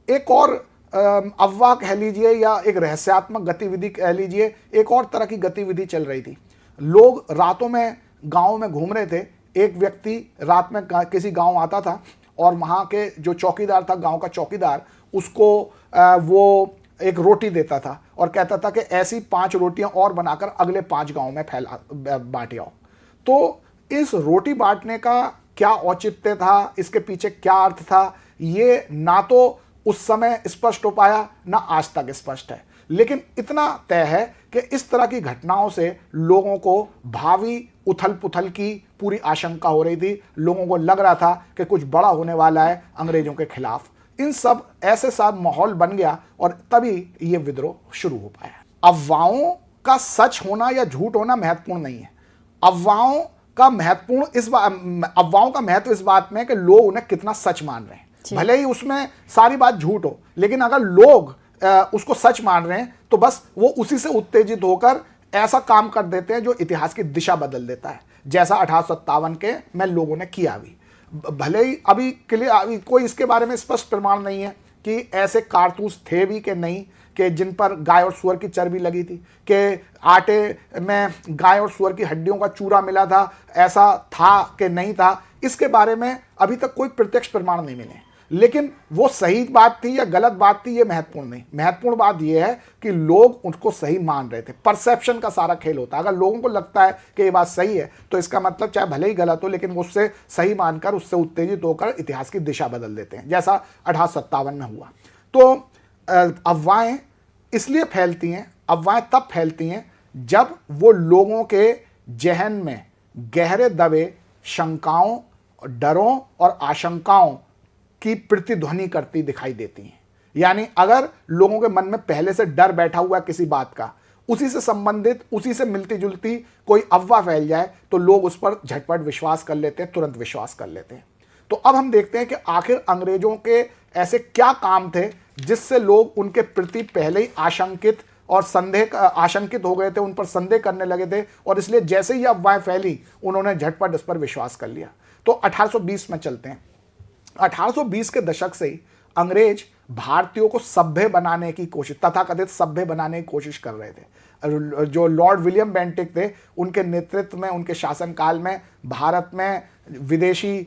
एक और अफवाह कह लीजिए या एक रहस्यात्मक गतिविधि कह लीजिए, एक और तरह की गतिविधि चल रही थी। लोग रातों में गाँव में घूम रहे थे। एक व्यक्ति रात में किसी गाँव आता था और वहाँ के जो चौकीदार था, गाँव का चौकीदार, उसको वो एक रोटी देता था और कहता था कि ऐसी 5 रोटियां और बनाकर अगले 5 गांव में बांट आओ। तो इस रोटी बांटने का क्या औचित्य था, इसके पीछे क्या अर्थ था, ये ना तो उस समय स्पष्ट हो पाया, ना आज तक स्पष्ट है। लेकिन इतना तय है कि इस तरह की घटनाओं से लोगों को भावी उथल पुथल की पूरी आशंका हो रही थी। लोगों को लग रहा था कि कुछ बड़ा होने वाला है अंग्रेजों के खिलाफ। इन सब ऐसे साथ माहौल बन गया और तभी ये विद्रोह शुरू हो पाया। अफवाहों का सच होना या झूठ होना महत्वपूर्ण नहीं है। अफवाहों का महत्व इस बात में है कि लोग उन्हें कितना सच मान रहे हैं। भले ही उसमें सारी बात झूठ हो, लेकिन अगर लोग उसको सच मान रहे हैं तो बस वो उसी से उत्तेजित होकर ऐसा काम कर देते हैं जो इतिहास की दिशा बदल देता है, जैसा 1857 के में लोगों ने किया भी। भले ही अभी कोई इसके बारे में स्पष्ट प्रमाण नहीं है कि ऐसे कारतूस थे भी कि नहीं, कि जिन पर गाय और सुअर की चर्बी लगी थी, कि आटे में गाय और सुअर की हड्डियों का चूरा मिला था, ऐसा था कि नहीं था। इसके बारे में अभी तक कोई प्रत्यक्ष प्रमाण नहीं मिले। लेकिन वो सही बात थी या गलत बात थी, ये महत्वपूर्ण नहीं। महत्वपूर्ण बात यह है कि लोग उसको सही मान रहे थे। परसेप्शन का सारा खेल होता है। अगर लोगों को लगता है कि ये बात सही है तो इसका मतलब चाहे भले ही गलत हो, लेकिन वो उससे सही मानकर उससे उत्तेजित होकर इतिहास की दिशा बदल देते हैं, जैसा 1857 में हुआ। तो अफवाहें इसलिए फैलती हैं, अफवाहें तब फैलती हैं जब वो लोगों के जहन में गहरे दबे शंकाओं, डरों और आशंकाओं की प्रतिध्वनि करती दिखाई देती हैं। यानी अगर लोगों के मन में पहले से डर बैठा हुआ किसी बात का, उसी से संबंधित, उसी से मिलती जुलती कोई अफवाह फैल जाए तो लोग उस पर झटपट विश्वास कर लेते हैं, तुरंत विश्वास कर लेते हैं। तो अब हम देखते हैं कि आखिर अंग्रेजों के ऐसे क्या काम थे जिससे लोग उनके प्रति पहले ही आशंकित हो गए थे, उन पर संदेह करने लगे थे, और इसलिए जैसे ही अफवाहें फैली उन्होंने झटपट इस पर विश्वास कर लिया। तो 1820 में चलते हैं। 1820 के दशक से ही अंग्रेज भारतीयों को सभ्य बनाने की कोशिश, तथाकथित सभ्य बनाने की कोशिश कर रहे थे। जो लॉर्ड विलियम बेंटिक थे, उनके नेतृत्व में, उनके शासनकाल में भारत में विदेशी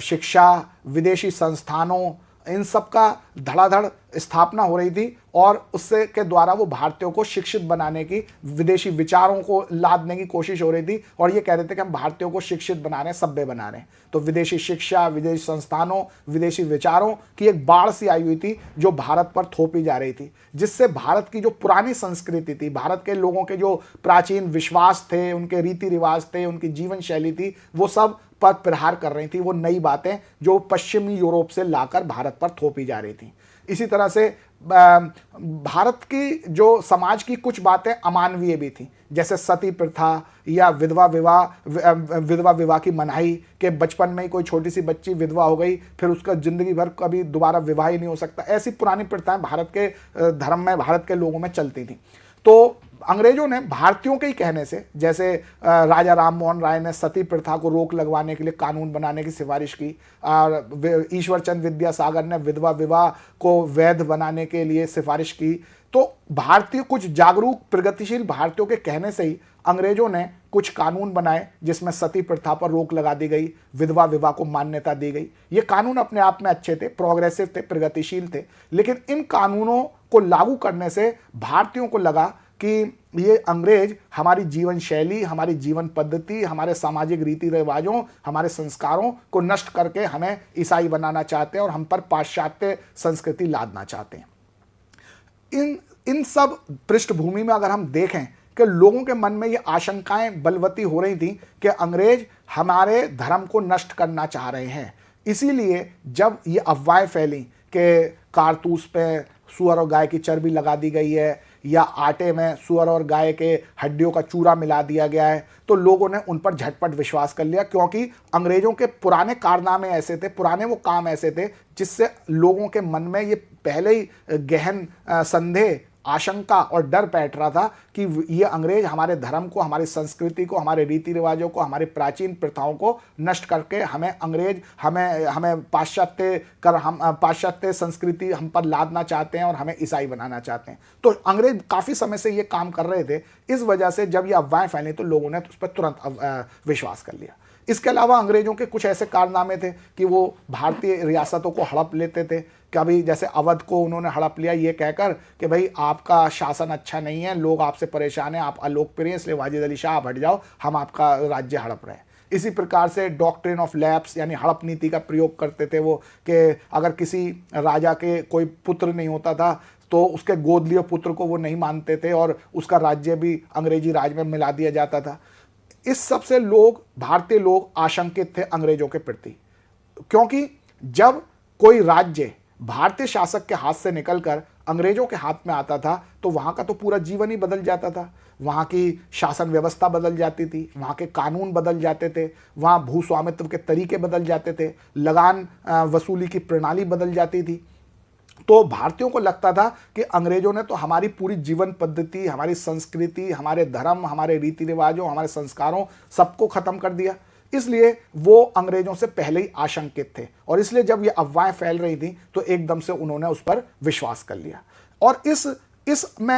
शिक्षा, विदेशी संस्थानों, इन सब का धड़ाधड़ स्थापना हो रही थी और उससे के द्वारा वो भारतीयों को शिक्षित बनाने की, विदेशी विचारों को लादने की कोशिश हो रही थी। और ये कह रहे थे कि हम भारतीयों को शिक्षित बना रहे हैं, सभ्य बना रहे हैं। तो विदेशी शिक्षा, विदेशी संस्थानों, विदेशी विचारों की एक बाढ़ सी आई हुई थी जो भारत पर थोपी जा रही थी, जिससे भारत की जो पुरानी संस्कृति थी, भारत के लोगों के जो प्राचीन विश्वास थे, उनके रीति रिवाज थे, उनकी जीवन शैली थी, वो सब पर प्रहार कर रही थी। वो नई बातें जो पश्चिमी यूरोप से लाकर भारत पर थोपी जा रही थी। इसी तरह से भारत की जो समाज की कुछ बातें अमानवीय भी थी, जैसे सती प्रथा या विधवा विवाह की मनाही, के बचपन में ही कोई छोटी सी बच्ची विधवा हो गई, फिर उसका जिंदगी भर कभी दोबारा विवाह ही नहीं हो सकता। ऐसी पुरानी प्रथाएं भारत के धर्म में, भारत के लोगों में चलती थी। तो अंग्रेजों ने भारतीयों के ही कहने से, जैसे राजा राम मोहन राय ने सती प्रथा को रोक लगवाने के लिए कानून बनाने की सिफारिश की, और ईश्वरचंद विद्यासागर ने विधवा विवाह को वैध बनाने के लिए सिफारिश की। तो भारतीय, कुछ जागरूक प्रगतिशील भारतीयों के कहने से ही अंग्रेजों ने कुछ कानून बनाए जिसमें सती प्रथा पर रोक लगा दी गई, विधवा विवाह को मान्यता दी गई। ये कानून अपने आप में अच्छे थे, प्रोग्रेसिव थे, प्रगतिशील थे, लेकिन इन कानूनों को लागू करने से भारतीयों को लगा कि ये अंग्रेज हमारी जीवन शैली, हमारी जीवन पद्धति, हमारे सामाजिक रीति रिवाजों, हमारे संस्कारों को नष्ट करके हमें ईसाई बनाना चाहते हैं और हम पर पाश्चात्य संस्कृति लादना चाहते हैं। इन सब पृष्ठभूमि में अगर हम देखें कि लोगों के मन में ये आशंकाएं बलवती हो रही थी कि अंग्रेज हमारे धर्म को नष्ट करना चाह रहे हैं, इसीलिए जब ये अफवाहें फैली कि कारतूस पे सूअर और गाय की चर्बी लगा दी गई है, या आटे में सूअर और गाय के हड्डियों का चूरा मिला दिया गया है, तो लोगों ने उन पर झटपट विश्वास कर लिया, क्योंकि अंग्रेजों के पुराने कारनामे ऐसे थे, पुराने वो काम ऐसे थे जिससे लोगों के मन में ये पहले ही गहन संदेह, आशंका और डर बैठ रहा था कि ये अंग्रेज हमारे धर्म को, हमारी संस्कृति को, हमारे रीति रिवाजों को, हमारी प्राचीन प्रथाओं को नष्ट करके हमें पाश्चात्य संस्कृति हम पर लादना चाहते हैं और हमें ईसाई बनाना चाहते हैं। तो अंग्रेज काफ़ी समय से ये काम कर रहे थे। इस वजह से जब ये अफवाहें फैली तो लोगों ने उस पर तुरंत विश्वास कर लिया। इसके अलावा अंग्रेजों के कुछ ऐसे कारनामे थे कि वो भारतीय रियासतों को हड़प लेते थे। कभी जैसे अवध को उन्होंने हड़प लिया ये कहकर कि भाई आपका शासन अच्छा नहीं है, लोग आपसे परेशान हैं, आप अलोकप्रिय हैं, इसलिए वाजिद अली शाह आप हट जाओ, हम आपका राज्य हड़प रहे हैं। इसी प्रकार से डॉक्ट्रिन ऑफ लैप्स यानी हड़प नीति का प्रयोग करते थे वो, कि अगर किसी राजा के कोई पुत्र नहीं होता था तो उसके गोद लिए पुत्र को वो नहीं मानते थे और उसका राज्य भी अंग्रेजी राज में मिला दिया जाता था। इस सब से भारतीय लोग आशंकित थे अंग्रेजों के प्रति, क्योंकि जब कोई राज्य भारतीय शासक के हाथ से निकलकर अंग्रेजों के हाथ में आता था तो वहाँ का तो पूरा जीवन ही बदल जाता था। वहाँ की शासन व्यवस्था बदल जाती थी, वहाँ के कानून बदल जाते थे, वहाँ भू स्वामित्व के तरीके बदल जाते थे, लगान वसूली की प्रणाली बदल जाती थी। तो भारतीयों को लगता था कि अंग्रेजों ने तो हमारी पूरी जीवन पद्धति, हमारी संस्कृति, हमारे धर्म, हमारे रीति रिवाजों, हमारे संस्कारों सबको खत्म कर दिया। इसलिए वो अंग्रेजों से पहले ही आशंकित थे और इसलिए जब ये अफवाहें फैल रही थी तो एकदम से उन्होंने उस पर विश्वास कर लिया। और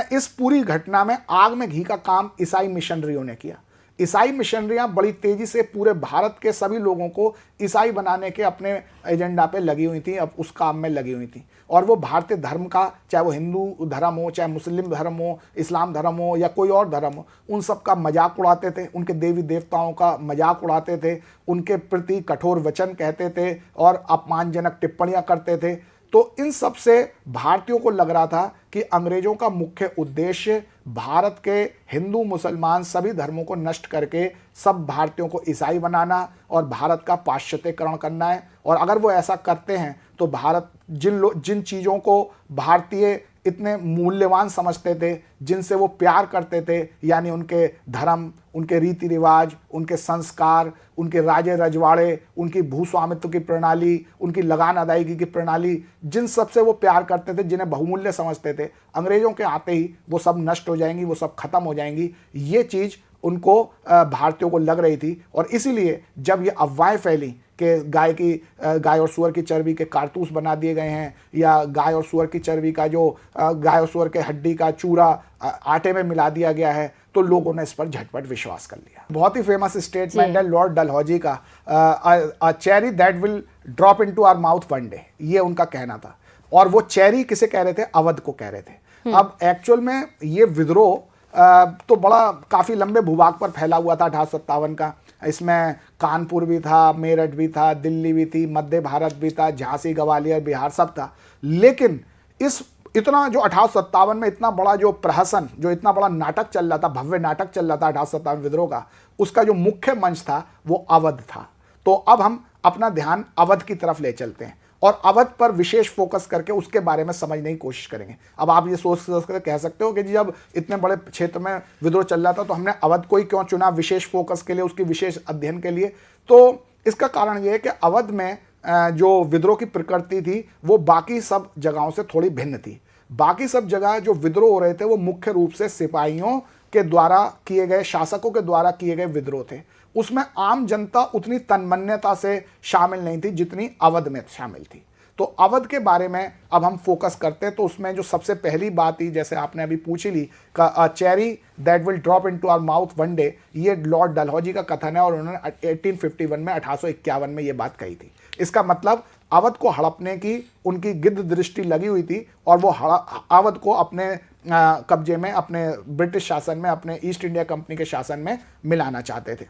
इस पूरी घटना में आग में घी का काम ईसाई मिशनरियों ने किया। ईसाई मिशनरियां बड़ी तेजी से पूरे भारत के सभी लोगों को ईसाई बनाने के अपने एजेंडा पे लगी हुई थी, अब उस काम में लगी हुई थी। और वो भारतीय धर्म का, चाहे वो हिंदू धर्म हो, चाहे मुस्लिम धर्म हो, इस्लाम धर्म हो या कोई और धर्म हो, उन सब का मजाक उड़ाते थे, उनके देवी देवताओं का मजाक उड़ाते थे, उनके प्रति कठोर वचन कहते थे और अपमानजनक टिप्पणियां करते थे। तो इन सब से भारतीयों को लग रहा था कि अंग्रेजों का मुख्य उद्देश्य भारत के हिंदू मुसलमान सभी धर्मों को नष्ट करके सब भारतीयों को ईसाई बनाना और भारत का पाश्चात्यकरण करना है। और अगर वो ऐसा करते हैं तो भारत जिन चीज़ों को भारतीय इतने मूल्यवान समझते थे, जिनसे वो प्यार करते थे, यानी उनके धर्म, उनके रीति रिवाज, उनके संस्कार, उनके राजे रजवाड़े, उनकी भूस्वामित्व की प्रणाली, उनकी लगान अदायगी की प्रणाली, जिन सब से वो प्यार करते थे, जिन्हें बहुमूल्य समझते थे, अंग्रेजों के आते ही वो सब नष्ट हो जाएंगी, वो सब खत्म हो जाएंगी। ये चीज़ उनको भारतीयों को लग रही थी। और इसीलिए जब ये अफवाहें फैली कि गाय और सूअर की चर्बी के कारतूस बना दिए गए हैं, या गाय और सूअर की चर्बी का जो गाय और सूअर के हड्डी का चूरा आटे में मिला दिया गया है, तो लोगों ने इस पर झटपट विश्वास कर लिया। बहुत ही फेमस स्टेटमेंट है लॉर्ड डलहौजी का, a cherry that will drop into our mouth one day, ये उनका कहना था। और वो चेरी किसे कह रहे थे? अवध को कह रहे थे। अब एक्चुअल में ये विद्रोह तो बड़ा काफ़ी लंबे भूभाग पर फैला हुआ था 1857 का। इसमें कानपुर भी था, मेरठ भी था, दिल्ली भी थी, मध्य भारत भी था, झांसी, ग्वालियर, बिहार सब था। लेकिन इतना जो 1857 में इतना बड़ा जो प्रहसन, जो इतना बड़ा नाटक चल रहा था, भव्य नाटक चल रहा था 1857 विद्रोह का, उसका जो मुख्य मंच था वो अवध था। तो अब हम अपना ध्यान अवध की तरफ ले चलते हैं और अवध पर विशेष फोकस करके उसके बारे में समझने की कोशिश करेंगे। अब आप ये सोच कर कह सकते हो कि जी जब इतने बड़े क्षेत्र में विद्रोह चल रहा था तो हमने अवध को ही क्यों चुना विशेष फोकस के लिए, उसकी विशेष अध्ययन के लिए? तो इसका कारण ये है कि अवध में जो विद्रोह की प्रकृति थी वो बाकी सब जगहों से थोड़ी भिन्न थी। बाकी सब जगह जो विद्रोह हो रहे थे वो मुख्य रूप से सिपाहियों के द्वारा किए गए, शासकों के द्वारा किए गए विद्रोह थे। उसमें आम जनता उतनी तन्मन्यता से शामिल नहीं थी जितनी अवध में शामिल थी। तो अवध के बारे में अब हम फोकस करते हैं। तो उसमें जो सबसे पहली बात ही, जैसे आपने अभी पूछ ही ली, का cherry that will drop into our mouth one day, ये लॉर्ड डलहौजी का कथन है और उन्होंने 1851 में 1851 में ये बात कही थी। इसका मतलब अवध को हड़पने की उनकी गिद्ध दृष्टि लगी हुई थी और वो अवध को अपने कब्जे में, अपने ब्रिटिश शासन में, अपने ईस्ट इंडिया कंपनी के शासन में मिलाना चाहते थे।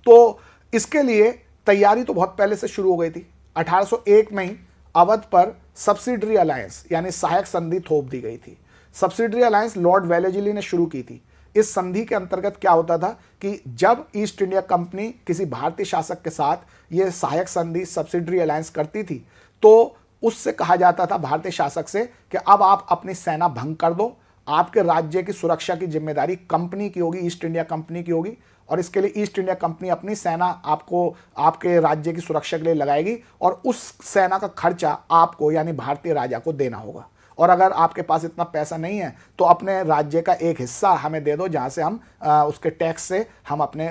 तो इसके लिए तैयारी तो बहुत पहले से शुरू हो गई थी। 1801 में ही अवध पर सब्सिडरी अलायंस यानी सहायक संधि थोप दी गई थी। सब्सिडरी अलायंस लॉर्ड वेलेस्ली ने शुरू की थी। इस संधि के अंतर्गत क्या होता था कि जब ईस्ट इंडिया कंपनी किसी भारतीय शासक के साथ ये सहायक संधि, सब्सिडरी अलायंस करती थी, तो उससे कहा जाता था भारतीय शासक से कि अब आप अपनी सेना भंग कर दो, आपके राज्य की सुरक्षा की जिम्मेदारी कंपनी की होगी, ईस्ट इंडिया कंपनी की होगी, और इसके लिए ईस्ट इंडिया कंपनी अपनी सेना आपको आपके राज्य की सुरक्षा के लिए लगाएगी और उस सेना का खर्चा आपको यानी भारतीय राजा को देना होगा। और अगर आपके पास इतना पैसा नहीं है तो अपने राज्य का एक हिस्सा हमें दे दो, जहां से हम उसके टैक्स से हम अपने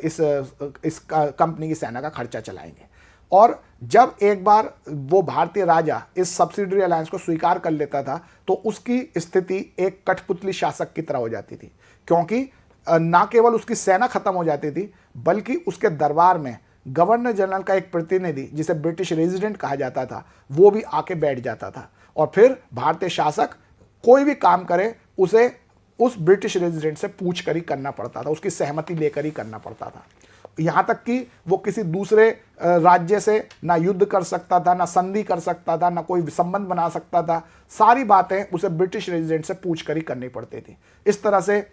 इस कंपनी की सेना का खर्चा चलाएंगे। और जब एक बार वो भारतीय राजा इस सब्सिडरी अलायंस को स्वीकार कर लेता था तो उसकी स्थिति एक कठपुतली शासक की तरह हो जाती थी, क्योंकि ना केवल उसकी सेना खत्म हो जाती थी बल्कि उसके दरबार में गवर्नर जनरल का एक प्रतिनिधि, जिसे ब्रिटिश रेजिडेंट कहा जाता था, वो भी आके बैठ जाता था। और फिर भारतीय शासक कोई भी काम करे उसे उस ब्रिटिश रेजिडेंट से पूछ कर ही करना पड़ता था, उसकी सहमति लेकर ही करना पड़ता था। यहाँ तक कि वो किसी दूसरे राज्य से ना युद्ध कर सकता था, ना संधि कर सकता था, ना कोई संबंध बना सकता था। सारी बातें उसे ब्रिटिश रेजिडेंट से पूछ कर ही करनी पड़ती थी। इस तरह से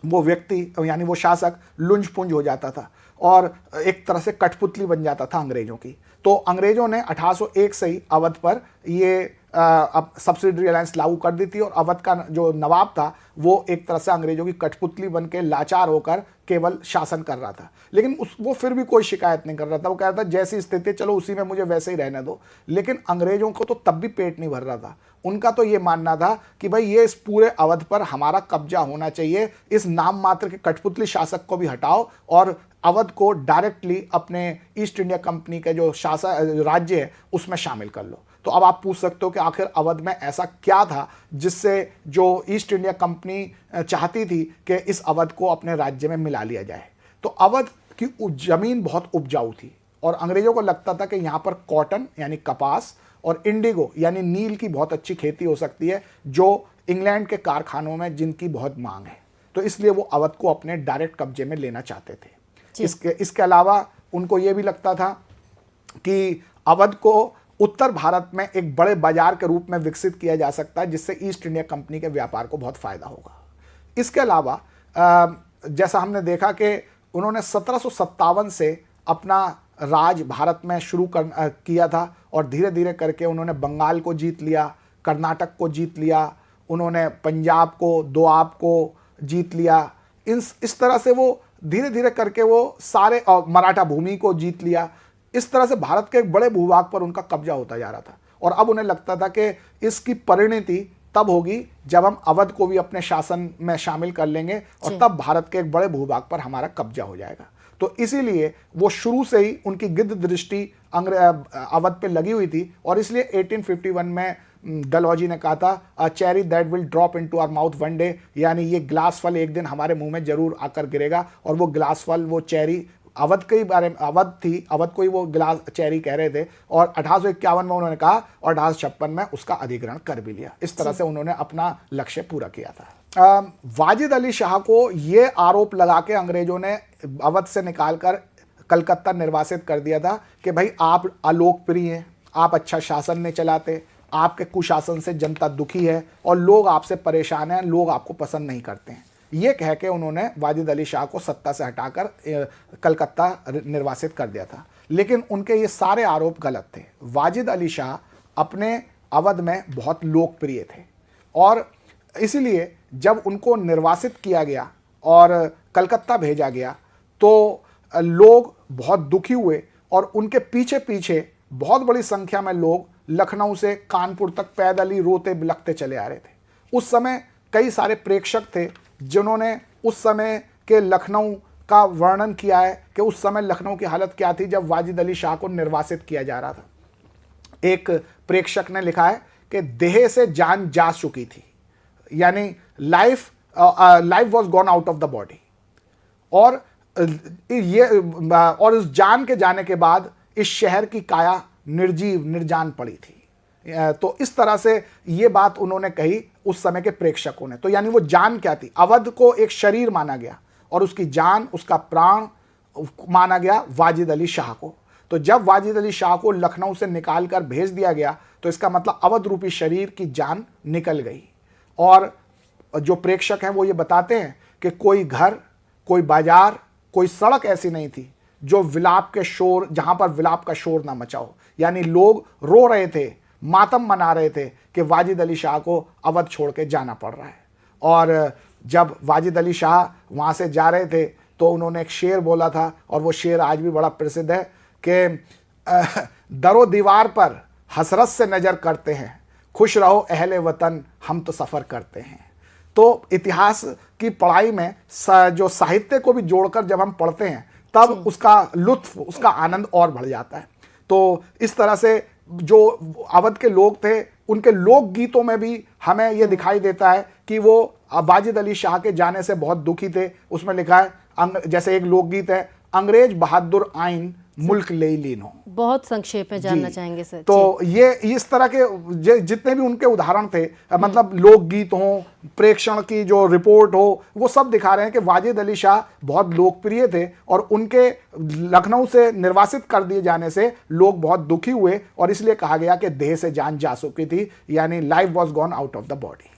वो व्यक्ति यानी वो शासक लुंज पुंज हो जाता था और एक तरह से कठपुतली बन जाता था अंग्रेजों की। तो अंग्रेजों ने 1801 से ही अवध पर ये अब सब्सिडरी अलायंस लागू कर दी थी और अवध का जो नवाब था वो एक तरह से अंग्रेजों की कठपुतली बन के लाचार होकर केवल शासन कर रहा था। लेकिन वो फिर भी कोई शिकायत नहीं कर रहा था। वो कह रहा था जैसी स्थिति चलो उसी में मुझे वैसे ही रहने दो। लेकिन अंग्रेजों को तो तब भी पेट नहीं भर रहा था। उनका तो ये मानना था कि भाई ये इस पूरे अवध पर हमारा कब्जा होना चाहिए, इस नाम मात्र के कठपुतली शासक को भी हटाओ और अवध को डायरेक्टली अपने ईस्ट इंडिया कंपनी के जो राज्य है उसमें शामिल कर लो। तो अब आप पूछ सकते हो कि आखिर अवध में ऐसा क्या था जिससे जो ईस्ट इंडिया कंपनी चाहती थी कि इस अवध को अपने राज्य में मिला लिया जाए। तो अवध की जमीन बहुत उपजाऊ थी और अंग्रेजों को लगता था कि यहाँ पर कॉटन यानी कपास और इंडिगो यानी नील की बहुत अच्छी खेती हो सकती है, जो इंग्लैंड के कारखानों में जिनकी बहुत मांग है। तो इसलिए वो अवध को अपने डायरेक्ट कब्जे में लेना चाहते थे। इसके अलावा उनको ये भी लगता था कि अवध को उत्तर भारत में एक बड़े बाजार के रूप में विकसित किया जा सकता है, जिससे ईस्ट इंडिया कंपनी के व्यापार को बहुत फायदा होगा। इसके अलावा जैसा हमने देखा कि उन्होंने 1757 से अपना राज भारत में शुरू किया था और धीरे धीरे करके उन्होंने बंगाल को जीत लिया, कर्नाटक को जीत लिया, उन्होंने पंजाब को, दोआब को जीत लिया। इस तरह से वो धीरे धीरे करके वो सारे और मराठा भूमि को जीत लिया। इस तरह से भारत के एक बड़े भूभाग पर उनका कब्जा होता जा रहा था और अब उन्हें लगता था कि इसकी परिणति तब होगी जब हम अवध को भी अपने शासन में शामिल कर लेंगे और तब भारत के एक बड़े भूभाग पर हमारा कब्जा हो जाएगा। तो इसीलिए वो शुरू से ही उनकी गिद्ध दृष्टि अवध पे लगी हुई थी और इसलिए 1851 में डलहौजी ने कहा था a cherry that will drop into our mouth one day, यानी ये ग्लास फल एक दिन हमारे मुंह में जरूर आकर गिरेगा। और वो ग्लास फल, वो चेरी अवध के बारे में, अवध को ही वो ग्लास चेरी कह रहे थे। और 1851 में उन्होंने कहा और 1856 में उसका अधिग्रहण कर भी लिया। इस तरह से उन्होंने अपना लक्ष्य पूरा किया था। वाजिद अली शाह को ये आरोप लगा के अंग्रेजों ने अवध से निकालकर कलकत्ता निर्वासित कर दिया था कि भाई आप अलोकप्रिय हैं, आप अच्छा शासन नहीं चलाते, आपके कुशासन से जनता दुखी है और लोग आपसे परेशान हैं, लोग आपको पसंद नहीं करते हैं। ये कह के उन्होंने वाजिद अली शाह को सत्ता से हटाकर कलकत्ता निर्वासित कर दिया था। लेकिन उनके ये सारे आरोप गलत थे। वाजिद अली शाह अपने अवध में बहुत लोकप्रिय थे और इसीलिए जब उनको निर्वासित किया गया और कलकत्ता भेजा गया तो लोग बहुत दुखी हुए और उनके पीछे पीछे बहुत बड़ी संख्या में लोग लखनऊ से कानपुर तक पैदल ही रोते बिलखते चले आ रहे थे। उस समय कई सारे प्रेक्षक थे जिन्होंने उस समय के लखनऊ का वर्णन किया है कि उस समय लखनऊ की हालत क्या थी जब वाजिद अली शाह को निर्वासित किया जा रहा था। एक प्रेक्षक ने लिखा है कि देह से जान जा चुकी थी, यानी life was gone out of the body. और इस जान के जाने के बाद इस शहर की काया निर्जीव निर्जान पड़ी थी। तो इस तरह से ये बात उन्होंने कही उस समय के प्रेक्षकों ने। तो यानी वो जान क्या थी? अवध को एक शरीर माना गया और उसकी जान, उसका प्राण माना गया वाजिद अली शाह को। तो जब वाजिद अली शाह को लखनऊ से निकाल कर भेज दिया गया तो इसका मतलब अवध रूपी शरीर की जान निकल गई। और जो प्रेक्षक हैं वो ये बताते हैं कि कोई घर, कोई बाजार, कोई सड़क ऐसी नहीं थी जो विलाप के शोर, जहां पर विलाप का शोर ना मचा हो, यानी लोग रो रहे थे, मातम मना रहे थे कि वाजिद अली शाह को अवध छोड़ के जाना पड़ रहा है। और जब वाजिद अली शाह वहाँ से जा रहे थे तो उन्होंने एक शेर बोला था, और वो शेर आज भी बड़ा प्रसिद्ध है कि दरो दीवार पर हसरत से नज़र करते हैं, खुश रहो अहले वतन हम तो सफ़र करते हैं। तो इतिहास की पढ़ाई में जो साहित्य को भी जोड़कर जब हम पढ़ते हैं तब उसका लुत्फ, उसका आनंद और बढ़ जाता है। तो इस तरह से जो अवध के लोग थे उनके लोक गीतों में भी हमें यह दिखाई देता है कि वो वाजिद अली शाह के जाने से बहुत दुखी थे। उसमें लिखा है, जैसे एक लोकगीत है, अंग्रेज बहादुर आइन मुल्क ले लीनो। बहुत संक्षेप में जानना चाहेंगे सर। तो ये इस तरह के जितने भी उनके उदाहरण थे, मतलब लोकगीत हो, प्रेक्षण की जो रिपोर्ट हो, वो सब दिखा रहे हैं कि वाजिद अली शाह बहुत लोकप्रिय थे और उनके लखनऊ से निर्वासित कर दिए जाने से लोग बहुत दुखी हुए और इसलिए कहा गया कि देह से जान जा चुकी थी, यानी life was gone out of the body.